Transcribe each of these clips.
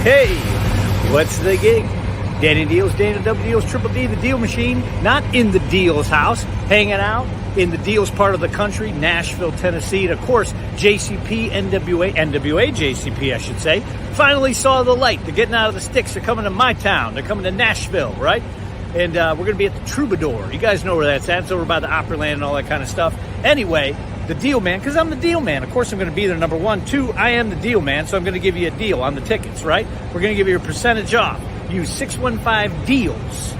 Hey, what's the gig? Danny Dealz, Danny W. Dealz, Triple D, the Deal Machine, not in the Dealz house, hanging out in the Dealz part of the country, Nashville, Tennessee, and of course, JCP, NWA JCP, I should say, finally saw the light. They're getting out of the sticks. They're coming to my town. They're coming to Nashville, right? And we're going to be at the Troubadour. You guys know where that's at. It's over by the Opryland and all that kind of stuff. Anyway, the Deal Man, because I'm the Deal Man. Of course, I'm going to be there, number one. Two, I am the Deal Man, so I'm going to give you a deal on the tickets, right? We're going to give you a percentage off. Use 615-DEALS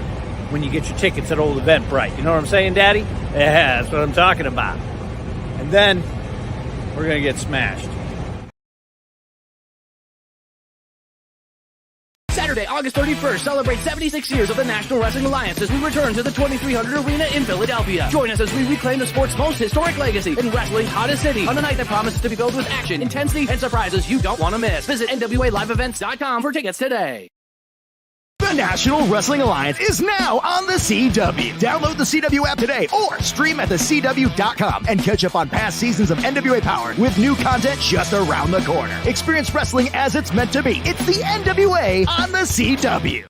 when you get your tickets at Old Eventbrite. You know what I'm saying, Daddy? Yeah, that's what I'm talking about. And then we're going to get smashed. Saturday, August 31st, celebrate 76 years of the National Wrestling Alliance as we return to the 2300 Arena in Philadelphia. Join us as we reclaim the sport's most historic legacy in wrestling's hottest city on a night that promises to be filled with action, intensity, and surprises you don't want to miss. Visit NWALiveEvents.com for tickets today. The National Wrestling Alliance is now on the CW. Download the CW app today or stream at thecw.com and catch up on past seasons of NWA Power with new content just around the corner. Experience wrestling as it's meant to be. It's the NWA on the CW.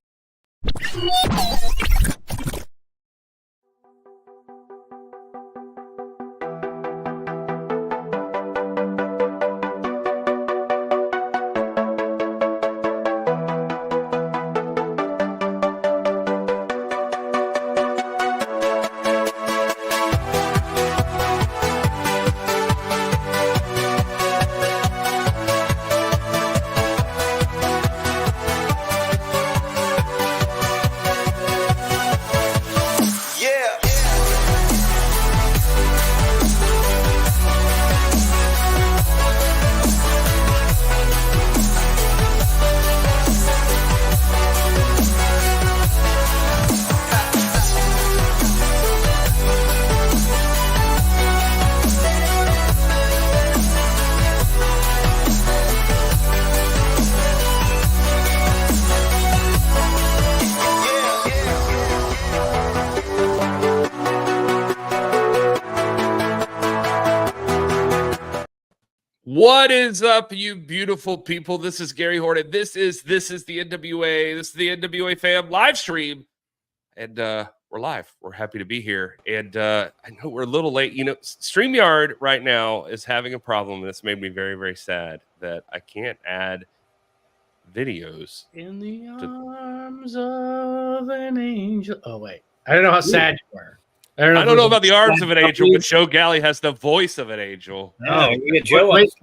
What is up, you beautiful people? This is Gary Horne. This is the NWA. This is the NWA fam live stream, and we're live. We're happy to be here, and I know we're a little late. You know, StreamYard right now is having a problem, and it's made me very, very sad that I can't add videos. In the arms of an angel. Oh wait, I don't know how sad you were. I don't know about the arms of an angel, but Joe Galli has the voice of an angel. No, wait,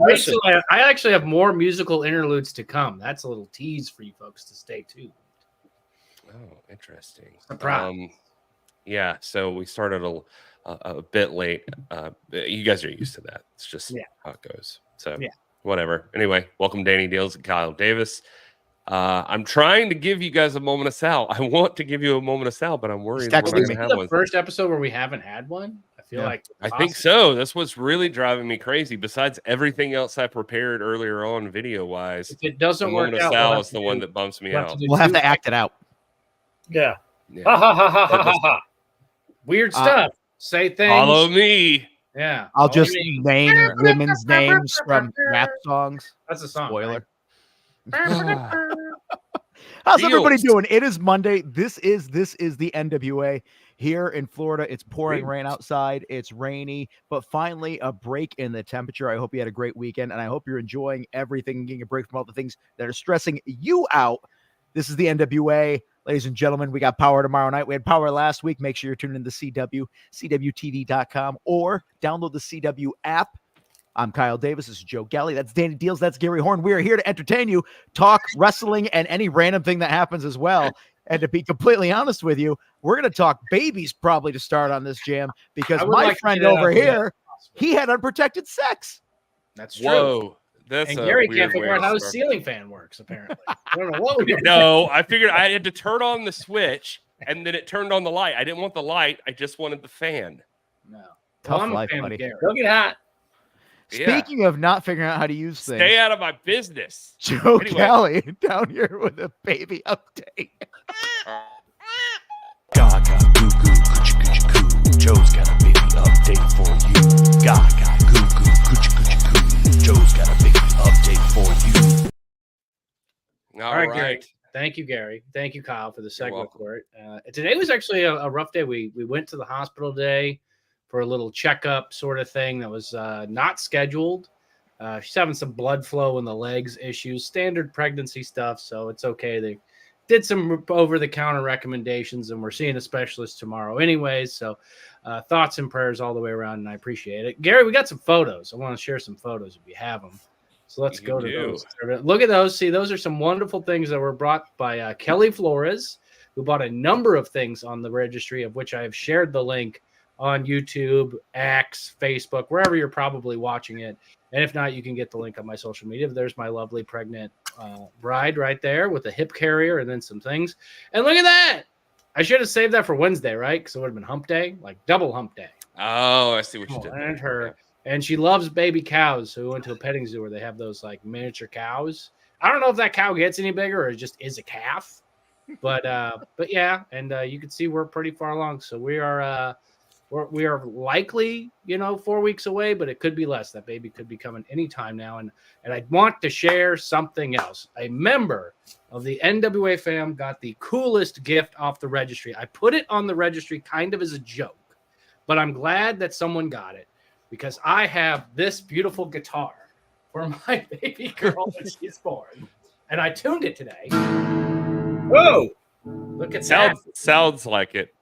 I actually have more musical interludes to come. That's a little tease for you folks to stay tuned. Oh, interesting. Surprise. Yeah, so we started a bit late. You guys are used to that. It's just how it goes. So whatever. Anyway, welcome Danny Dealz and Kyle Davis. I'm trying to give you guys a moment of Sal. I want to give you a moment of Sal, but I'm worried we're going to have one. First episode where we haven't had one. I feel like I think so. That's what's really driving me crazy. Besides everything else I prepared earlier on, video wise, if it doesn't work out, Sal is the one that bumps me out. We'll have to act it out. Yeah. Ha ha ha ha ha ha. Weird stuff. Say things. Follow me. Yeah. I'll just name women's names from rap songs. That's a song. Spoiler. How's everybody doing? It is Monday. This is the NWA here in Florida. It's pouring rain outside. It's rainy, but finally a break in the temperature. I hope you had a great weekend, and I hope you're enjoying everything, getting a break from all the things that are stressing you out. This is the NWA. Ladies and gentlemen, we got Power tomorrow night. We had Power last week. Make sure you're tuning in to CW, CWTV.com, or download the CW app. I'm Kyle Davis. This is Joe Galli. That's Danny Dealz. That's Gary Horne. We are here to entertain you, talk wrestling, and any random thing that happens as well. And to be completely honest with you, we're going to talk babies probably to start on this jam because my friend over here, he had unprotected sex. That's true. Whoa. That's and Gary can't figure out how a ceiling fan works, apparently. I don't know what we No, I figured I had to turn on the switch, and then it turned on the light. I didn't want the light. I just wanted the fan. No. Tough I'm life, a fan buddy. of Gary. Don't get hot. Speaking of not figuring out how to use things, stay out of my business. Joe Galli down here with a baby update. Gaga, goo goo, coochie coochie coo. Joe's got a baby update for you. Gaga, goo goo, coochie coochie coo. Joe's got a baby update for you. All right, Thank you, Gary. Thank you, Kyle, for the segue welcome. for it. Today was actually a rough day. We went to the hospital today for a little checkup sort of thing that was not scheduled. She's having some blood flow in the legs issues, standard pregnancy stuff, so it's okay. They did some over-the-counter recommendations, and we're seeing a specialist tomorrow anyways, so thoughts and prayers all the way around, and I appreciate it. Gary, we got some photos. I want to share some photos if you have them. So let's go to those. Look at those. See, those are some wonderful things that were brought by Kelly Flores, who bought a number of things on the registry, of which I have shared the link on YouTube, X, Facebook, wherever you're probably watching it. And if not, you can get the link on my social media. There's my lovely pregnant bride right there with a hip carrier and then some things. And look at that. I should have saved that for Wednesday, right? Because it would have been hump day, like double hump day. Oh, I see what you did. And her. And she loves baby cows. So we went to a petting zoo where they have those like miniature cows. I don't know if that cow gets any bigger or it just is a calf. But yeah, and you can see we're pretty far along. So we are likely, 4 weeks away, but it could be less. That baby could be coming anytime now. And I want to share something else. A member of the NWA fam got the coolest gift off the registry. I put it on the registry kind of as a joke, but I'm glad that someone got it because I have this beautiful guitar for my baby girl when she's born. And I tuned it today. Whoa! Look at that. Sounds like it.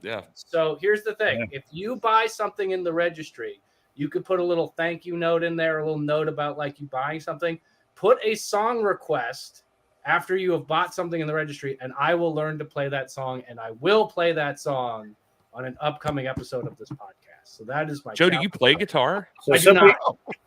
Yeah. So here's the thing. If you buy something in the registry, you could put a little thank you note in there, a little note about like you buying something. Put a song request after you have bought something in the registry, and I will learn to play that song, and I will play that song on an upcoming episode of this podcast. So that is my Joe, do you play guitar? So I do not.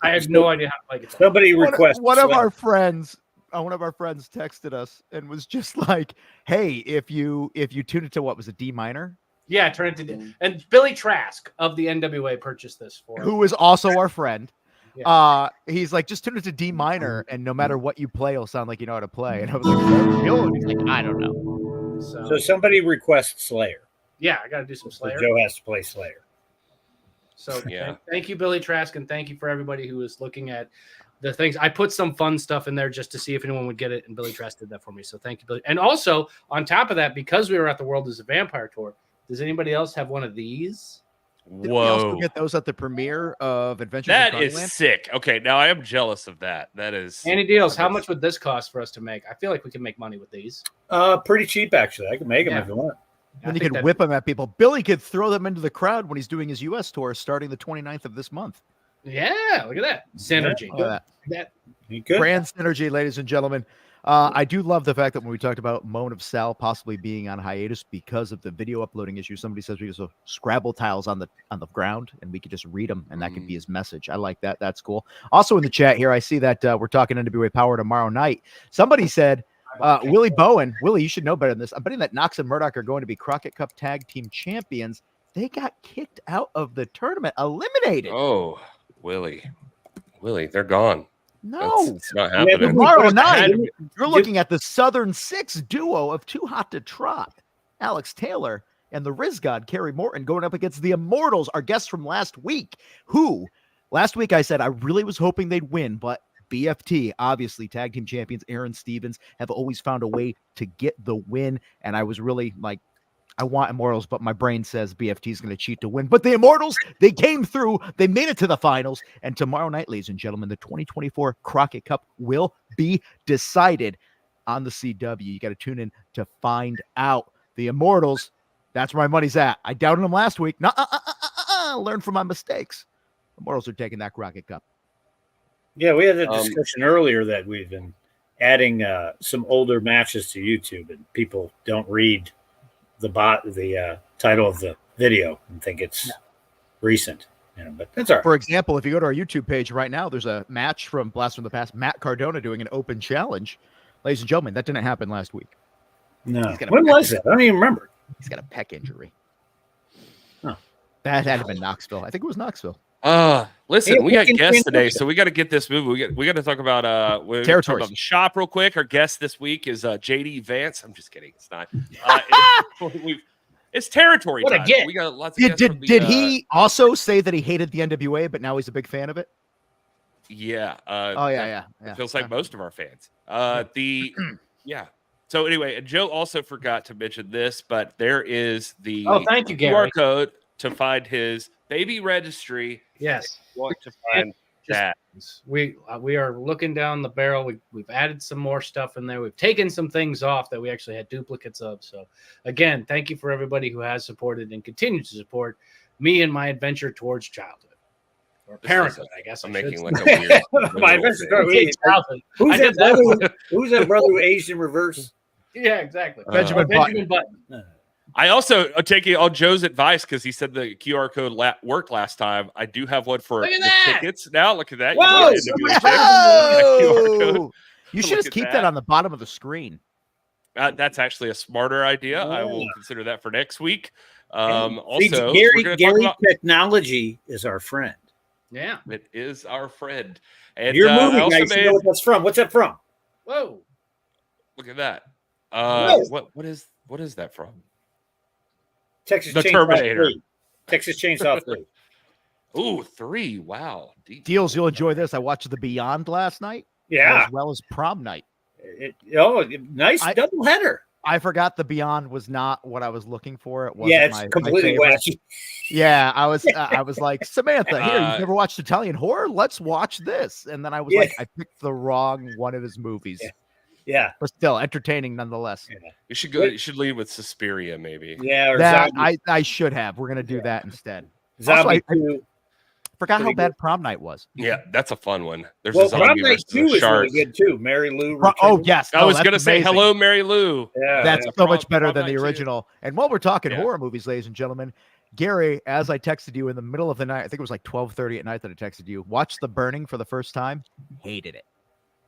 I have no idea how to play guitar. Somebody requested one of our friends texted us and was just like, "Hey, if you tune it to what was a D minor." Yeah, turn it to and Billy Trask of the NWA purchased this for who is also our friend. Yeah. He's like, just tune it to D minor, and no matter what you play, it'll sound like you know how to play. And I was like, and he's like, I don't know. So somebody requests Slayer. Yeah, I got to do some Slayer. So Joe has to play Slayer. So yeah, thank you, Billy Trask, and thank you for everybody who is looking at the things. I put some fun stuff in there just to see if anyone would get it, and Billy Trask did that for me. So thank you, Billy. And also on top of that, because we were at the World is a Vampire tour. Does anybody else have one of these? Did we also get those at the premiere of Adventures That in is Wonderland? sick. Okay, now I am jealous of that. That is Danny Dealz, how much would this cost for us to make? I feel like we can make money with these. Pretty cheap, actually. I can make them if you want. And you can whip them at people. Billy could throw them into the crowd when he's doing his U.S. tour starting the 29th of this month. Yeah, look at that. Synergy. Yeah, that. Brand synergy, ladies and gentlemen. I do love the fact that when we talked about Moan of Sal possibly being on hiatus because of the video uploading issue, somebody says we use Scrabble tiles on the ground and we could just read them and that could be his message. I like that. That's cool. Also in the chat here, I see that we're talking NWA Power tomorrow night. Somebody said, Willie Bowen, Willie, you should know better than this. I'm betting that Knox and Murdoch are going to be Crockett Cup Tag Team Champions. They got kicked out of the tournament, eliminated. Oh, Willie, they're gone. No, it's not happening. Tomorrow night, you're looking at the Southern Six duo of Too Hot to Trot, Alex Taylor and the Riz God, Kerry Morton, going up against the Immortals, our guests from last week, who last week I said I really was hoping they'd win, but BFT, obviously tag team champions, Aaron Stevens, have always found a way to get the win. And I was really like, I want Immortals, but my brain says BFT is going to cheat to win. But the Immortals, they came through. They made it to the finals. And tomorrow night, ladies and gentlemen, the 2024 Crockett Cup will be decided on the CW. You got to tune in to find out. The Immortals, that's where my money's at. I doubted them last week. Learn from my mistakes. Immortals are taking that Crockett Cup. Yeah, we had a discussion earlier that we've been adding some older matches to YouTube, and people don't read the title of the video and think it's recent. But that's all right. For example, if you go to our YouTube page right now, there's a match from Blast from the Past, Matt Cardona doing an open challenge. Ladies and gentlemen, that didn't happen last week. No. When was it? I don't even remember. He's got a pec injury. Huh. That had to been Knoxville. I think it was Knoxville. Listen, we got guests today, so we got to get this moving. We got to talk about territories. The shop real quick. Our guest this week is JD Vance. I'm just kidding. It's not. It's territory what time. A get. We got lots of guests Did he also say that he hated the NWA, but now he's a big fan of it? Yeah. Yeah. Feels like most of our fans. So anyway, and Joe also forgot to mention this, but there is the thank you, QR Gary. code to find his baby registry. Yes. Want to find that? We are looking down the barrel. We've added some more stuff in there. We've taken some things off that we actually had duplicates of. So again, thank you for everybody who has supported and continues to support me and my adventure towards childhood or parenthood. I guess I'm I making should like a weird. My adventure towards childhood. Who's I that did that brother? Who's that brother who aged in reverse? Yeah, exactly. Benjamin Button. I also taking on Joe's advice because he said the QR code worked last time. I do have one for Look at the that! tickets now. Look at that. Whoa! You So can much QR code. You should Look just at keep that. that on the bottom of the screen. That's actually a smarter idea. I will consider that for next week. Also, we're Gary gonna talk about technology is our friend. Yeah. it is our friend. And You're I moving, also guys. You made, know what that's from? What's that from? Whoa. look at that. Whoa. What is that from? Texas The Chainsaw Terminator. 3. Texas Chainsaw 3. Ooh, 3. Wow. Deep. Deals, you'll enjoy this. I watched The Beyond last night, Yeah. as well as Prom Night. Nice double header. I forgot The Beyond was not what I was looking for. It wasn't Yeah, it's my completely favorite. wacky. Yeah, I was like, Samantha, here, Uh, you've never watched Italian horror? Let's watch this. And then I was Yeah. like, I picked the wrong one of his movies. Yeah. But still entertaining nonetheless. You should go. You should lead with Suspiria, maybe. Yeah. Or That Zombie, I should have. We're gonna do that instead. Zombie I 2. forgot how Pretty bad Prom Night was. Yeah, that's a fun one. There's Well, a zombie Prom Night versus 2 a is really shark. good too. Mary Lou. Oh Returned. yes, I was that's gonna say amazing. hello, Mary Lou. Yeah. That's yeah. so much better Prom than the Night 2. original. And while we're talking Yeah. horror movies, ladies and gentlemen, Gary, as I texted you in the middle of the night, I think it was like 12:30 at night that I texted you. Watched The Burning for the first time. Hated it.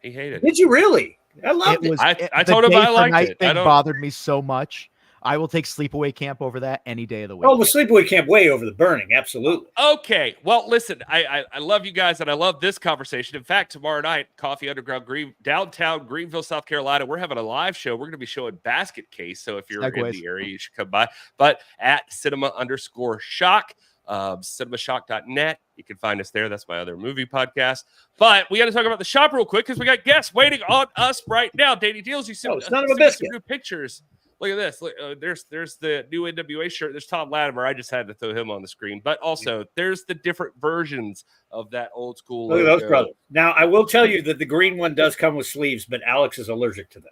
He hated it. Did you really? I loved it. I the told him day I for liked night it. I thing don't- bothered me so much. I will take Sleepaway Camp over that any day of the week. Oh, the Sleepaway Camp way over The Burning. Absolutely. Okay. Well, listen, I love you guys and I love this conversation. In fact, tomorrow night, Coffee Underground downtown Greenville, South Carolina, we're having a live show. We're going to be showing Basket Case. So if you're in Segues. the area, you should come by. But at cinema_shock, cinemashock.net. You can find us there. That's my other movie podcast. But we got to talk about the shop real quick because we got guests waiting on us right now. Danny Dealz, you Oh, sent son of a sent me some biscuit. good pictures. Look at this. Look, there's the new NWA shirt. There's Tom Latimer. I just had to throw him on the screen. But also, there's the different versions of that old school. Look at those logo. brothers. Now, I will tell you that the green one does come with sleeves, but Alex is allergic to them.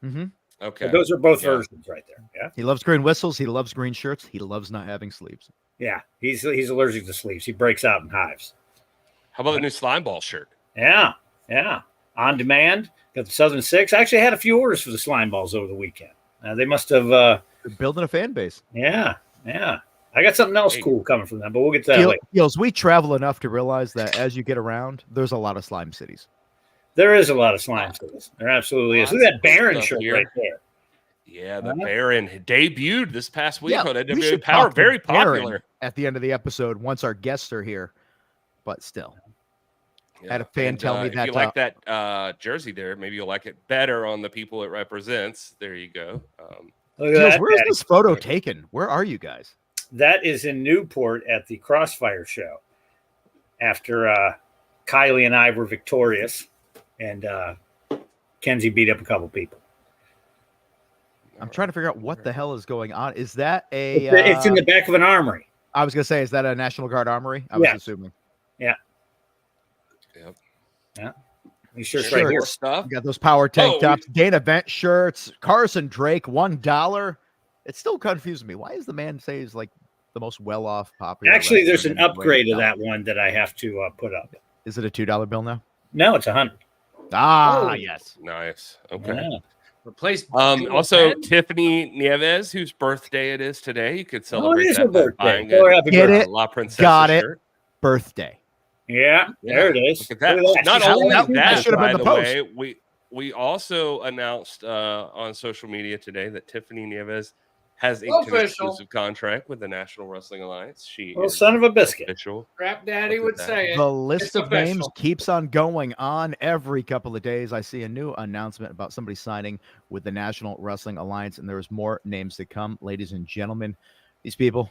Mm-hmm. Okay. So those are both Yeah. versions right there. Yeah. He loves green whistles. He loves green shirts. He loves not having sleeves. Yeah. He's allergic to sleeves. He breaks out in hives. How about the new slime ball shirt? Yeah. Yeah. On demand. Got the Southern Six. I actually had a few orders for the slime balls over the weekend. They must have They're building a fan base. yeah. I got something else Hey. cool coming from them, but we'll get to that later. Deals, we travel enough to realize that as you get around, there's a lot of slime cities. There is a lot of slime to this. There absolutely is. Look at that Baron Stuff shirt here. right there. Yeah, the Uh-huh. Baron debuted this past week on we NWA should Power. talk to Very Baron popular. at the end of the episode once our guests are here. But still, Yeah. had a fan And, tell me if that you like that jersey there, maybe you'll like it better on the people it represents. There you go. Look at Deals, that. where is Daddy. this photo taken? Where are you guys? That is in Newport at the Crossfire show. After Kylie and I were victorious, and Kenzie beat up a couple people. I'm trying to figure out what the hell is going on. Is that a? It's in the back of an armory. I was gonna say, is that a National Guard armory? I was Yeah. assuming. These shirts Sure. right here. More stuff. You got those power tank Oh, tops, Dana Vent shirts, Carson Drake, $1. It still confuses me. Why is the man say he's like the most well-off popular? Actually, there's an wrestler in upgrade of NWA? that one that I have to put up. Is it a $2 bill now? No, it's 100. Ah, Oh. yes. Nice. Okay. Yeah. Replace. Also, Tiffany Nieves, whose birthday it is today. You could celebrate is that her by birthday. buying Tell her happy Get birthday. it? La Princesa Got it. shirt. Birthday. Yeah, there it is. Look at that. Look at Not She's only happy. that, should have by been the the post. way, we also announced on social media today that Tiffany Nieves has inked an Official. exclusive contract with the National Wrestling Alliance. She Little is son of a biscuit. official. Crap Daddy Look would at that. say it. The list It's of names official. keeps on going on every couple of days. I see a new announcement about somebody signing with the National Wrestling Alliance, and there's more names to come. Ladies and gentlemen, these people,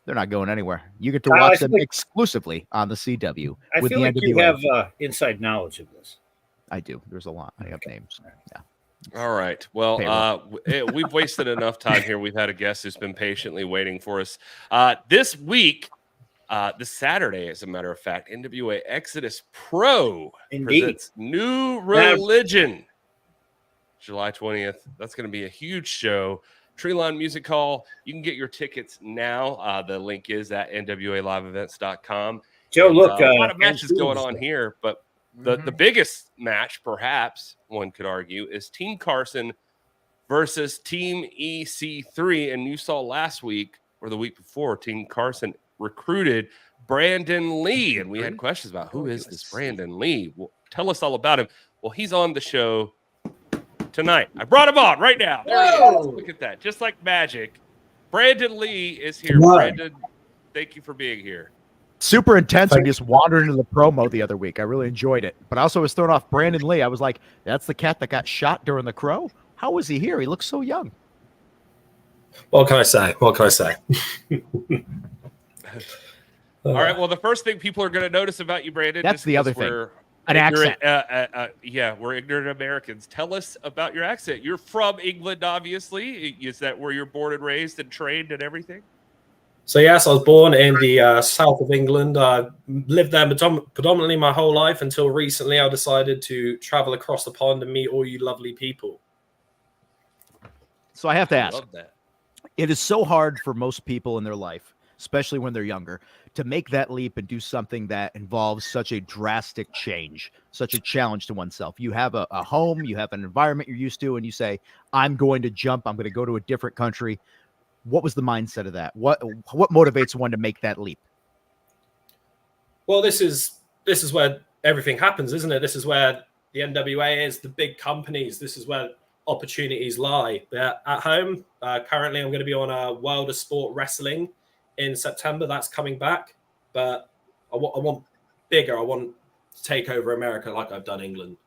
they're not going anywhere. You get to Kyle, I watch feel them like- exclusively on the CW I with feel the like you NWA. have inside knowledge of this. I do. There's a lot. I have Okay. names. Yeah. All right. Well, we've wasted enough time here. We've had a guest who's been patiently waiting for us. This week, this Saturday, as a matter of fact, NWA Exodus Pro presents New Religion. July 20th. That's going to be a huge show. Treeline Music Hall. You can get your tickets now. The link is at nwaliveevents.com. Joe, look, a lot of matches going on here, but the biggest match, perhaps one could argue, is Team Carson versus Team EC3. And you saw last week or the week before, Team Carson recruited Brandon Lee, and we had questions about who is this Brandon Lee. Well, tell us all about him. Well, he's on the show tonight. I brought him on right now. There he is. Look at that. Just like magic. Brandon Lee is here. Brandon, thank you for being here. Super intense. I just wandered into the promo the other week. I really enjoyed it. But I also was thrown off Brandon Lee. I was like, that's the cat that got shot during the Crow? How was he here? He looks so young. What can I say? What can I say? All right. Well, the first thing people are going to notice about you, Brandon, that's the other thing. An accent. Yeah, we're ignorant Americans. Tell us about your accent. You're from England, obviously. Is that where you're born and raised and trained and everything? So, yes, I was born in the south of England. I lived there predominantly my whole life until recently I decided to travel across the pond and meet all you lovely people. So I have to ask, it is so hard for most people in their life, especially when they're younger, to make that leap and do something that involves such a drastic change, such a challenge to oneself. You have a home, you have an environment you're used to, and you say, I'm going to jump, I'm going to go to a different country. What was the mindset of that? What motivates one to make that leap? Well, this is where everything happens, isn't it? This is where the NWA is, the big companies. This is where opportunities lie. But at home, currently I'm going to be on Wilder Sport Wrestling in September. That's coming back. But I want bigger. I want to take over America like I've done England.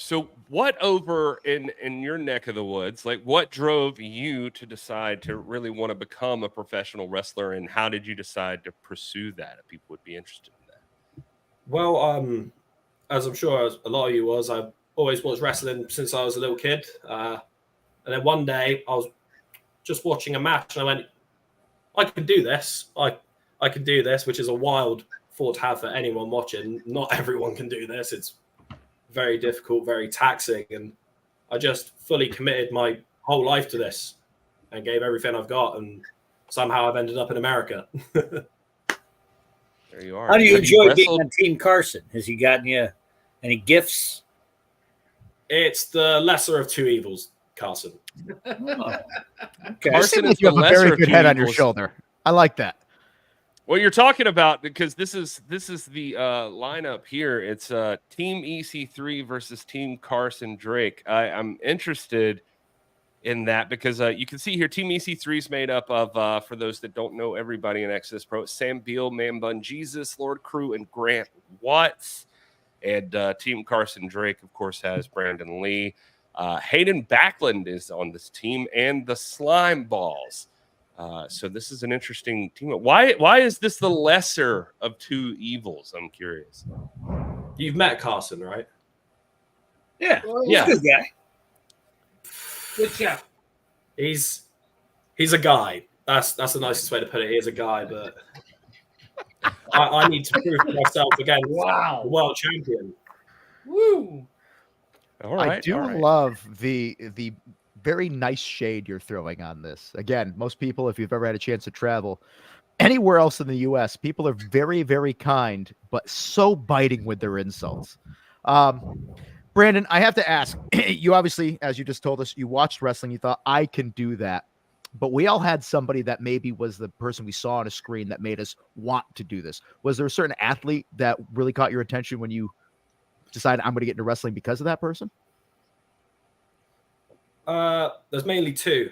So what over in your neck of the woods, like what drove you to decide to really want to become a professional wrestler, and how did you decide to pursue that if people would be interested in that? Well, as I'm sure a lot of you was, I've always watched wrestling since I was a little kid. And then one day I was just watching a match and I went, I can do this. I can do this, which is a wild thought to have for anyone watching. Not everyone can do this. It's very difficult, very taxing, and I just fully committed my whole life to this and gave everything I've got, and somehow I've ended up in America. There you are. How do you enjoy being on Team Carson? Has he gotten you any gifts? It's the lesser of two evils, Carson. Okay. Carson is you have the a very lesser of good two head on your evils. shoulder. I like that. Well, you're talking about, because this is the lineup here. It's Team EC3 versus Team Carson Drake. I'm interested in that because you can see here Team EC3 is made up of, for those that don't know everybody in Exodus Pro, Sam Beal, Man Bun Jesus, Lord Crew, and Grant Watts. And Team Carson Drake, of course, has Brandon Lee. Hayden Backlund is on this team, and the Slime Balls. So this is an interesting team. Why is this the lesser of two evils? I'm curious. You've met Carson, right? Yeah. Yeah. Good guy. Good chap. He's a guy. That's the nicest way to put it. He is a guy, but I need to prove to myself again. Wow. The world champion. Woo. All right. I do love the very nice shade you're throwing on this. Again, most people, if you've ever had a chance to travel anywhere else in the U.S., people are very, very kind, but so biting with their insults. Brandon, I have to ask, you obviously, as you just told us, you watched wrestling, you thought, I can do that. But we all had somebody that maybe was the person we saw on a screen that made us want to do this. Was there a certain athlete that really caught your attention when you decided I'm going to get into wrestling because of that person? There's mainly two,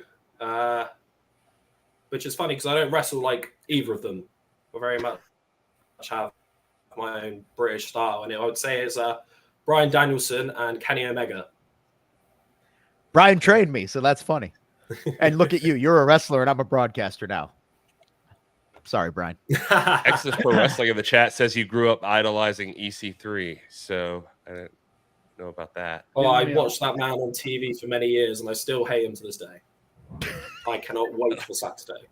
which is funny because I don't wrestle like either of them. I very much have my own British style, and I would say it's Bryan Danielson and Kenny Omega. Brian trained me, so that's funny. And look at you. You're a wrestler, and I'm a broadcaster now. Sorry, Brian. Exodus Pro Wrestling in the chat says you grew up idolizing EC3. So know about that. Oh, I watched that man on TV for many years, and I still hate him to this day. I cannot wait for Saturday.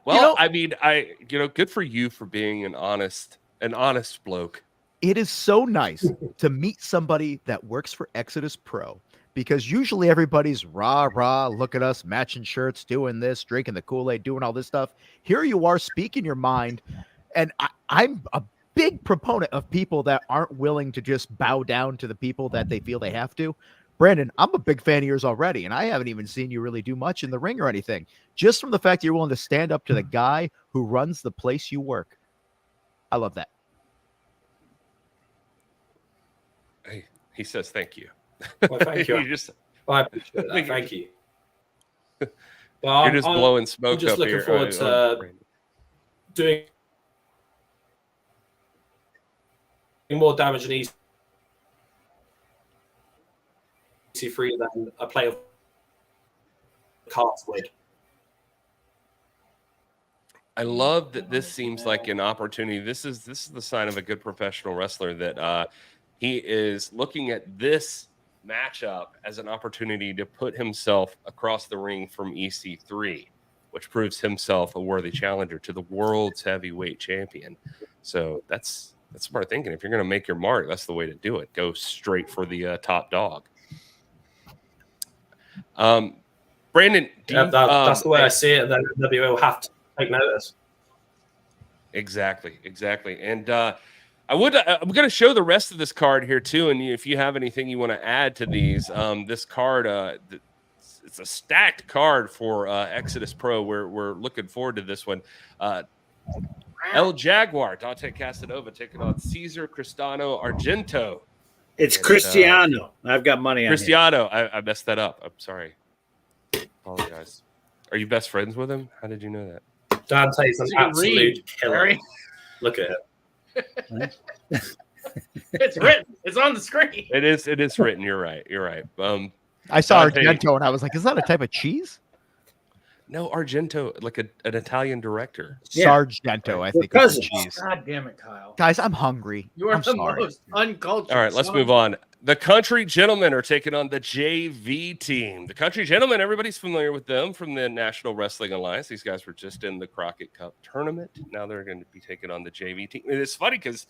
Well, I mean, good for you for being an honest bloke. It is so nice to meet somebody that works for Exodus Pro, because usually everybody's rah, look at us, matching shirts, doing this, drinking the Kool-Aid, doing all this stuff. Here you are speaking your mind. And I'm a big proponent of people that aren't willing to just bow down to the people that they feel they have to. Brandon, I'm a big fan of yours already, and I haven't even seen you really do much in the ring or anything. Just from the fact that you're willing to stand up to the guy who runs the place you work. I love that. Hey, he says thank you. Well, thank you. I appreciate that. Thank you. Well, you're just blowing smoke I'm just up looking here. forward to doing more damage in EC3 than a play of cards would. I love that this seems like an opportunity. This is the sign of a good professional wrestler, that he is looking at this matchup as an opportunity to put himself across the ring from EC3, which proves himself a worthy challenger to the world's heavyweight champion. So that's smart thinking. If you're going to make your mark, that's the way to do it. Go straight for the top dog. Brandon, that's the way I see it. Then NWA will have to take notice. Exactly. And I'm going to show the rest of this card here too. And if you have anything you want to add to these, this card, it's a stacked card for Exodus Pro. We're looking forward to this one. El Jaguar, Dante Casanova taking on Cesar Cristano Argento. It's Cristiano. I've got money on Cristiano. I messed that up. I'm sorry. Apologize. Are you best friends with him? How did you know that? Dante's an absolute killer. Look at it. It's written. It's on the screen. It is written. You're right. I saw Dante, Argento and I was like, is that a type of cheese? No, Argento, like an Italian director. Yeah. Sargento, I think. Is cheese. God damn it, Kyle. Guys, I'm hungry. You are I'm the sorry. most uncultured. All right, let's move on. The Country Gentlemen are taking on the JV team. The Country Gentlemen, everybody's familiar with them from the National Wrestling Alliance. These guys were just in the Crockett Cup tournament. Now they're going to be taking on the JV team. And it's funny because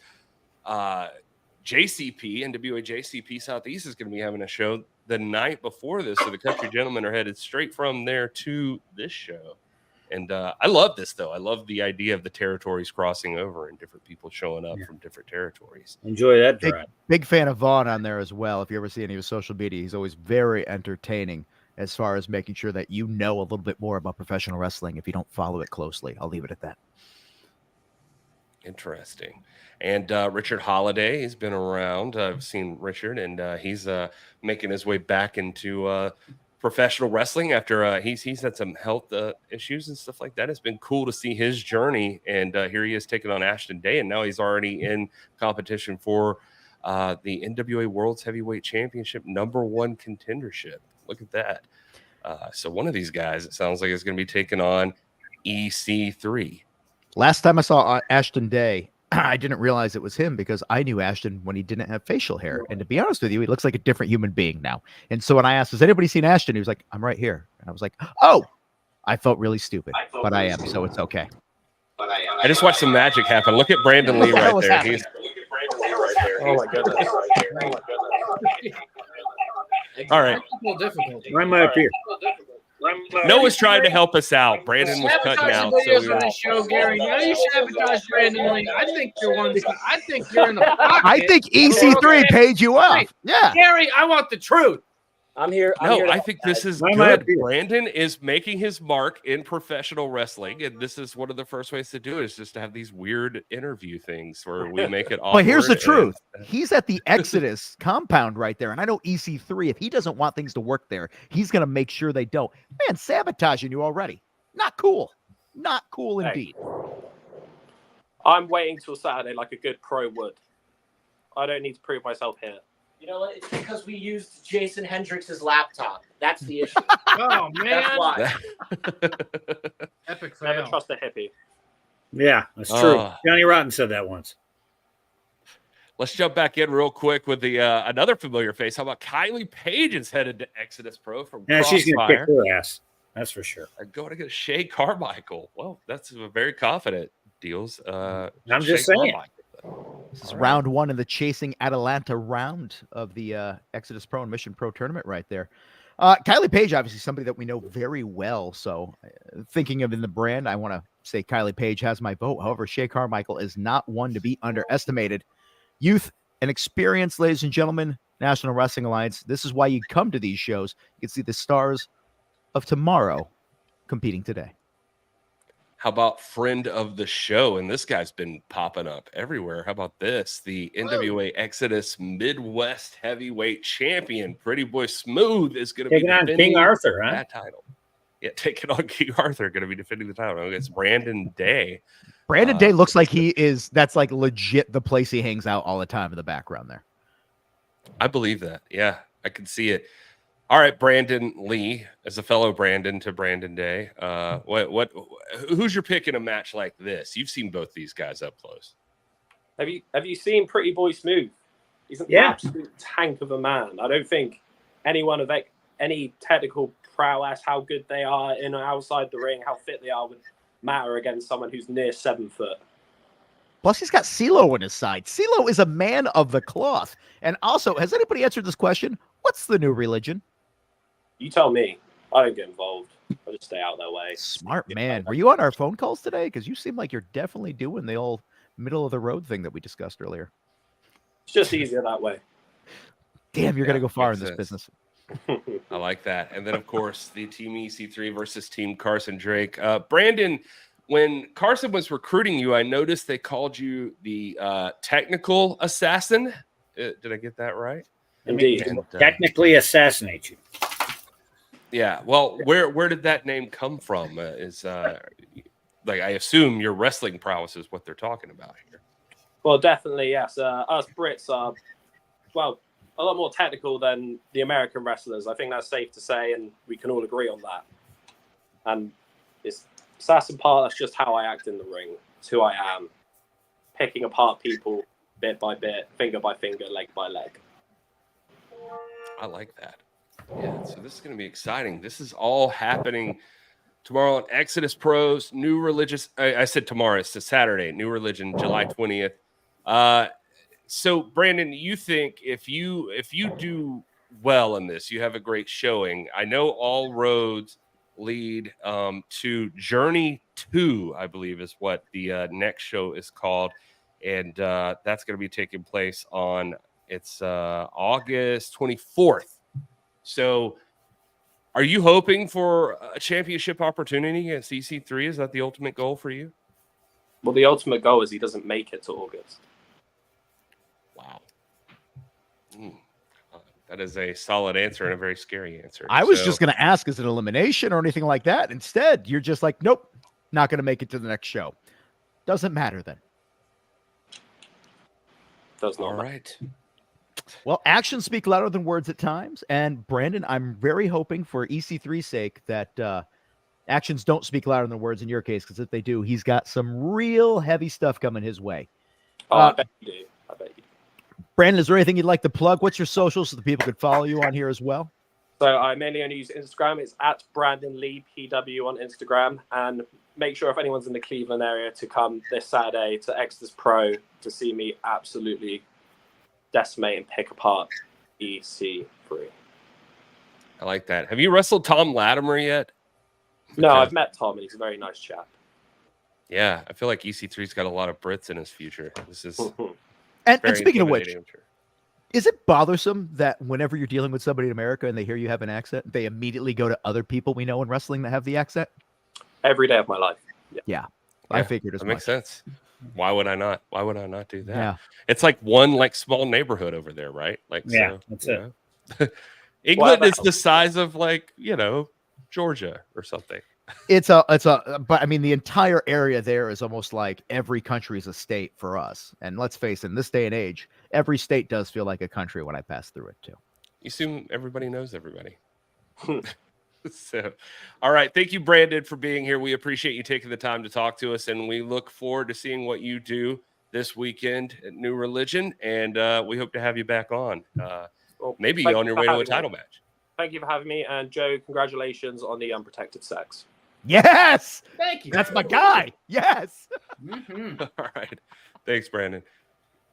JCP, NWA JCP Southeast, is going to be having a show the night before this. So the Country Gentlemen are headed straight from there to this show. And I love this, though. I love the idea of the territories crossing over and different people showing up from different territories. Enjoy that drive. Big fan of Vaughn on there as well. If you ever see any of his social media, he's always very entertaining as far as making sure that you know a little bit more about professional wrestling if you don't follow it closely. I'll leave it at that. Interesting. And Richard Holiday, he's been around. I've seen Richard, and he's making his way back into professional wrestling after he's had some health issues and stuff like that. It's been cool to see his journey, and here he is taking on Ashton Day, and now he's already in competition for the NWA World's Heavyweight Championship #1 contendership. Look at that. So one of these guys, it sounds like, is going to be taking on EC3. Last time I saw Ashton Day, I didn't realize it was him because I knew Ashton when he didn't have facial hair. And to be honest with you, he looks like a different human being now. And so when I asked, has anybody seen Ashton? He was like, I'm right here. And I was like, oh, I felt really stupid, but I am. So it's okay. I just watched some magic happen. Look at Brandon Lee right there. Oh my goodness. All right. Right up here. Noah's trying to help us out. Brandon was cutting out. Show, Gary. Now you sabotage Brandon Lee. I think you're one. I think you're in the pocket. I think EC3 paid you off. Yeah, Gary, I want the truth. I'm here. I think this is good. Brandon is making his mark in professional wrestling, and this is one of the first ways to do it, is just to have these weird interview things where we make it awkward. But here's the truth. He's at the Exodus compound right there, and I know EC3, if he doesn't want things to work there, he's going to make sure they don't. Man, sabotaging you already. Not cool. Not cool indeed. I'm waiting till Saturday like a good pro would. I don't need to prove myself here. You know what? It's because we used Jason Hendricks' laptop. That's the issue. Oh, man. That's why. Epic fail. Never trust a hippie. Yeah, that's true. Johnny Rotten said that once. Let's jump back in real quick with the another familiar face. How about Kylie Page is headed to Exodus Pro from Yeah, she's going to Crossfire. kick her ass. That's for sure. Going against Shay Carmichael. Well, that's a very confident Dealz. I'm just saying. This is round one in the Chasing Atalanta round of the Exodus Pro and Mission Pro tournament right there. Kylie Page, obviously somebody that we know very well. So thinking of in the brand, I want to say Kylie Page has my vote. However, Shay Carmichael is not one to be underestimated. Youth and experience, ladies and gentlemen, National Wrestling Alliance. This is why you come to these shows. You can see the stars of tomorrow competing today. How about friend of the show? And this guy's been popping up everywhere. How about this? The NWA Exodus Midwest Heavyweight Champion, Pretty Boy Smooth, is going to be defending King Arthur, huh? that title. Yeah, taking on King Arthur, going to be defending the title. It's Brandon Day. Brandon Day looks like that's like legit the place he hangs out all the time in the background there. I believe that. Yeah, I can see it. All right, Brandon Lee, as a fellow Brandon to Brandon Day, who's your pick in a match like this? You've seen both these guys up close. Have you seen Pretty Boy Smooth? He's an absolute tank of a man. I don't think anyone of any technical prowess, how good they are in or outside the ring, how fit they are, would matter against someone who's near 7 foot. Plus, he's got CeeLo on his side. CeeLo is a man of the cloth. And also, has anybody answered this question? What's the new religion? You tell me. I don't get involved. I just stay out their way. Smart man. Were you on our phone calls today? Because you seem like you're definitely doing the old middle of the road thing that we discussed earlier. It's just easier that way. Damn, you're going to go far in this business. I like that. And then, of course, the Team EC3 versus Team Carson Drake. Brandon, when Carson was recruiting you, I noticed they called you the technical assassin. Did I get that right? Indeed. And, technically assassinate you. Yeah. Well, where did that name come from? Like, I assume your wrestling prowess is what they're talking about here. Well, definitely, yes. Us Brits are, well, a lot more technical than the American wrestlers. I think that's safe to say, and we can all agree on that. And it's assassin part, that's just how I act in the ring. It's who I am. Picking apart people bit by bit, finger by finger, leg by leg. I like that. Yeah, so this is going to be exciting. This is all happening tomorrow on Exodus Pros, New Religious. I said tomorrow, it's a Saturday, New Religion, July 20th. So, Brandon, you think if you do well in this, you have a great showing. I know all roads lead to Journey 2, I believe is what the next show is called. And that's going to be taking place on August 24th. So are you hoping for a championship opportunity against EC3? Is that the ultimate goal for you? Well, the ultimate goal is he doesn't make it to August. Wow. That is a solid answer and a very scary answer. I was just going to ask, is it elimination or anything like that? Instead, you're just like, nope, not going to make it to the next show. Doesn't matter then. Does not. All right. Well, actions speak louder than words at times. And Brandon, I'm very hoping for EC3's sake that actions don't speak louder than words in your case, because if they do, he's got some real heavy stuff coming his way. Oh, I bet you do. Brandon, is there anything you'd like to plug? What's your socials so the people could follow you on here as well? So I mainly only use Instagram. It's at Brandon Lee PW on Instagram. And make sure if anyone's in the Cleveland area to come this Saturday to Exodus Pro to see me absolutely decimate and pick apart EC3. I like that. Have you wrestled Tom Latimer yet? No, I've met Tom and he's a very nice chap. Yeah, I feel like EC3's got a lot of Brits in his future. This is and speaking of which, is it bothersome that whenever you're dealing with somebody in America and they hear you have an accent, they immediately go to other people we know in wrestling that have the accent? Every day of my life. Yeah. I figured as much. That makes sense. Why would I not? Why would I not do that? Yeah. It's like one small neighborhood over there, right? Yeah, that's it. England is the size of Georgia or something. But I mean, the entire area there is almost like every country is a state for us. And let's face it, in this day and age, every state does feel like a country when I pass through it too. You assume everybody knows everybody. So, all right. Thank you, Brandon, for being here. We appreciate you taking the time to talk to us, and we look forward to seeing what you do this weekend at New Religion, and we hope to have you back on. Maybe thank on you your for way to a having me. title match. Thank you for having me. And Joe, congratulations on the unprotected sex. Yes. Thank you. That's my guy. Yes. All right. Thanks, Brandon.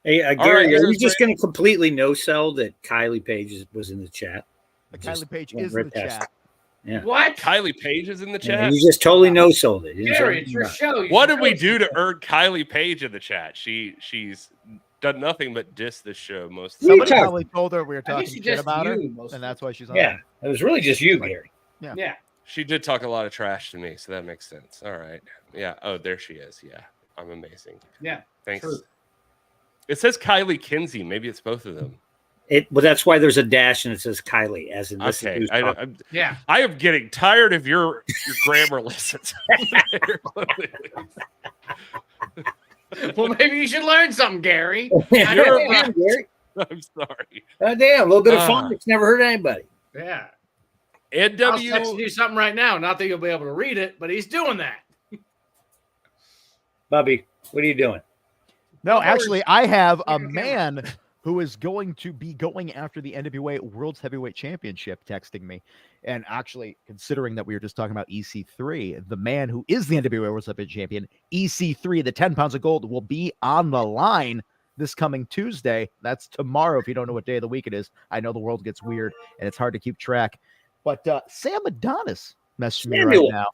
Hey, All Gary, right, are here's you just going to completely no-sell that Kylie Page was in the chat? Kylie Page went is in right the past chat. Yeah. What? Kylie Page is in the Yeah, chat. you just totally no-sold it. You didn't say Gary, anything it's your about it. show. You What should did we know do it. to earn Kylie Page in the chat? She's done nothing but diss this show most of the Somebody talking- probably told her we were I think talking she shit just about her, you most of and that's why she's on. Yeah, it was really just you, Like- Gary. Yeah. She did talk a lot of trash to me, so that makes sense. All right. Yeah. Oh, there she is. Yeah. I'm amazing. Yeah. Thanks. True. It says Kylie Kinsey. Maybe it's both of them. Well, that's why there's a dash and it says Kylie, as in this Okay. is who's talking. Yeah. I am getting tired of your grammar lessons. Well, maybe you should learn something, Gary. You're Damn, right. Gary. I'm sorry. Damn, a little bit of Ah. phonics never hurt anybody. Yeah. I'll text NW. you something right now. Not that you'll be able to read it, but he's doing that. Bubby, what are you doing? No, actually, I have a man who is going to be going after the NWA World's Heavyweight Championship texting me. And actually, considering that we were just talking about EC3, the man who is the NWA World's Heavyweight Champion, EC3, the 10 pounds of gold, will be on the line this coming Tuesday. That's tomorrow, if you don't know what day of the week it is. I know the world gets weird, and it's hard to keep track. But Sam Adonis messaged me right now.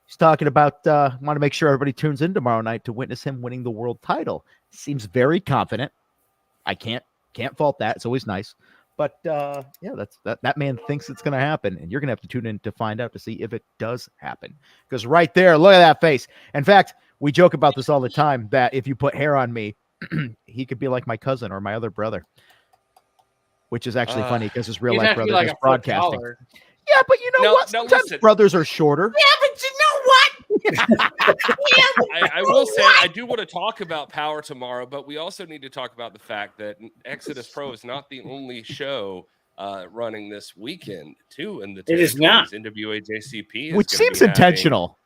He's talking about want to make sure everybody tunes in tomorrow night to witness him winning the world title. Seems very confident. I can't fault that. It's always nice. But yeah, that man thinks it's going to happen, and you're going to have to tune in to find out to see if it does happen. Because right there, look at that face. In fact, we joke about this all the time that if you put hair on me, he could be like my cousin or my other brother, which is actually funny because his real You'd life have to be brother like is a foot broadcasting. taller. Yeah, but you know No, what? no, Sometimes listen. brothers are shorter. Yeah, but you know what? I will say I do want to talk about Power tomorrow, but we also need to talk about the fact that Exodus Pro is not the only show running this weekend, too. In the It is not. NWA JCP, is Which gonna seems be having intentional.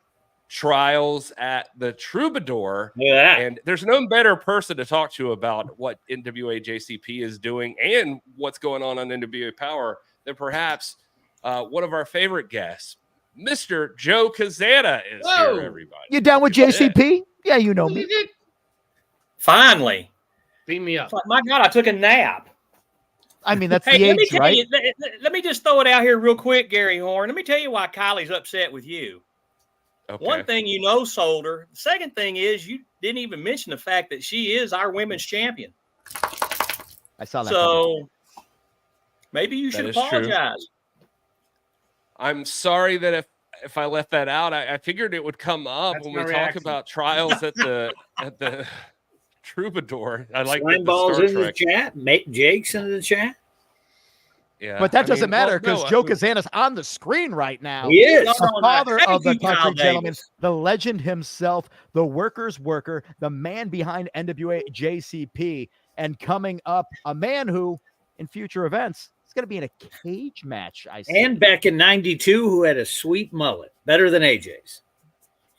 trials at the Troubadour. Look at that. And there's no better person to talk to about what NWA JCP is doing and what's going on NWA Power than perhaps one of our favorite guests, Mr. Joe Cazana is Whoa. here, everybody. You down with JCP? Yeah, you know me. Finally. Beam me up. My God, I took a nap. I mean, that's Hey, the let me age, tell right? you, let me just throw it out here real quick, Gary Horne. Let me tell you why Kylie's upset with you. Okay. One thing you know, Solder. The second thing is you didn't even mention the fact that she is our women's champion. I saw that. coming. So maybe you That should is true. apologize. I'm sorry that if I left that out, I figured it would come up That's when my we reaction. talk about trials at the Troubadour. I like Slime the balls Star in the Trek. chat. Jake's in the chat. Yeah, But that I doesn't mean, matter well, because no, Joe Cazana's on the screen right now. He is. No, The no, father thank of the you, Kyle country gentleman, Davis. the legend himself, the worker's worker, the man behind NWA JCP, and coming up, a man who, in future events, is going to be in a cage match. I see. And back in '92, who had a sweet mullet, better than AJ's.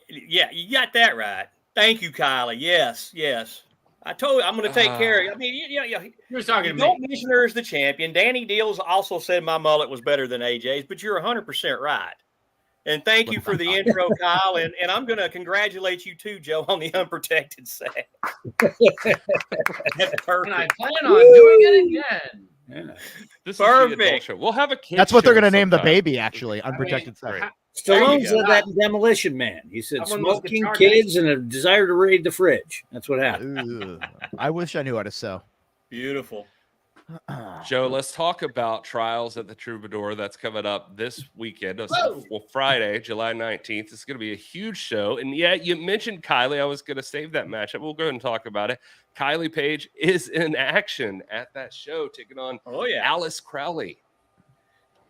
Yeah, you got that right. Thank you, Kylie. Yes, yes. I told you I'm going to take care of you. I mean, yeah. You were talking You to don't me. mention her as the champion. Danny Dealz also said my mullet was better than AJ's, but you're 100% right. And thank you for the intro, Kyle. And I'm going to congratulate you too, Joe, on the unprotected set. That's And perfect. I plan on doing it again. Yeah. This is the adult Perfect. show. We'll have a kid. That's what they're show going to name the sometime. baby, actually, unprotected sex. Great. Stallone you said go. that in Demolition Man. He said Someone must smoking, guitar kids, and a desire to raid the fridge. That's what happened. Ugh. I wish I knew how to sew. Beautiful. Joe, let's talk about trials at the Troubadour. That's coming up this weekend. Whoa. Well, Friday, July 19th. It's going to be a huge show. And yeah, you mentioned Kylie. I was going to save that matchup. We'll go ahead and talk about it. Kylie Page is in action at that show, taking on Oh, yeah. Alice Crowley.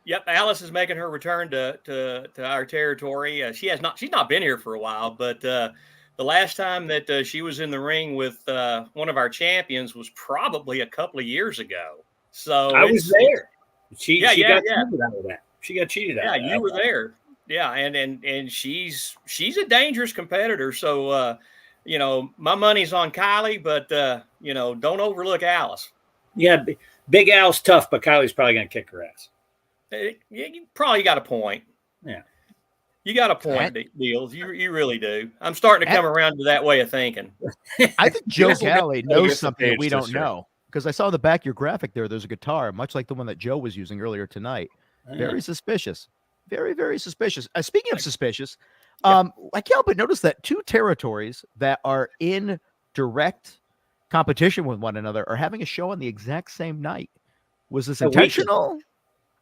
Yep, Alice is making her return to our territory. She's not been here for a while, but the last time that she was in the ring with one of our champions was probably a couple of years ago. So I was there. She got yeah. cheated out of that. She got cheated out. Yeah, of that. you were there. Yeah, and she's a dangerous competitor. So my money's on Kylie, but don't overlook Alice. Yeah, Big Al's tough, but Kylie's probably going to kick her ass. You probably got a point. Yeah. You got a point, Dealz. You really do. I'm starting to come around to that way of thinking. I think Joe Galli knows the something that page we don't this year. know, because I saw the back of your graphic there. There's a guitar, much like the one that Joe was using earlier tonight. Very suspicious. Very, very suspicious. Speaking of suspicious, I can't help but notice that two territories that are in direct competition with one another are having a show on the exact same night. Was this intentional?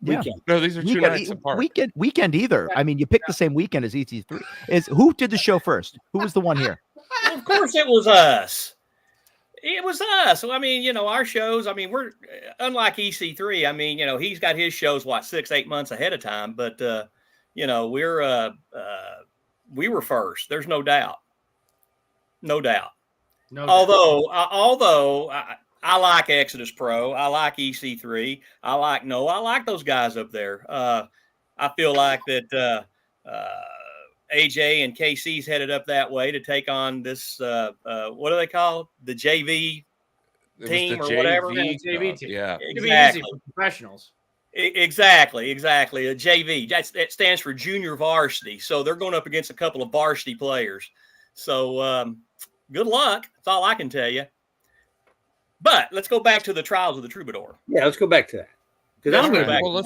Weekend. No, these are two nights apart. Weekend either. I mean, you picked the same weekend as EC3. Who did the show first? Who was the one here? Well, of course, it was us. It was us. So, I mean, our shows, I mean, we're unlike EC3. I mean, he's got his shows, 6-8 months ahead of time. But, we were first. There's no doubt. No doubt. Although I like Exodus Pro. I like EC3. I like those guys up there. I feel like that AJ and KC's headed up that way to take on this, what do they call the JV team or whatever? JV team. Yeah. Exactly. Professionals. Exactly. A JV. That stands for junior varsity. So they're going up against a couple of varsity players. So good luck. That's all I can tell you. But let's go back to the Trials of the Troubadour. Yeah, let's go back to that. Because I'm going back. Well,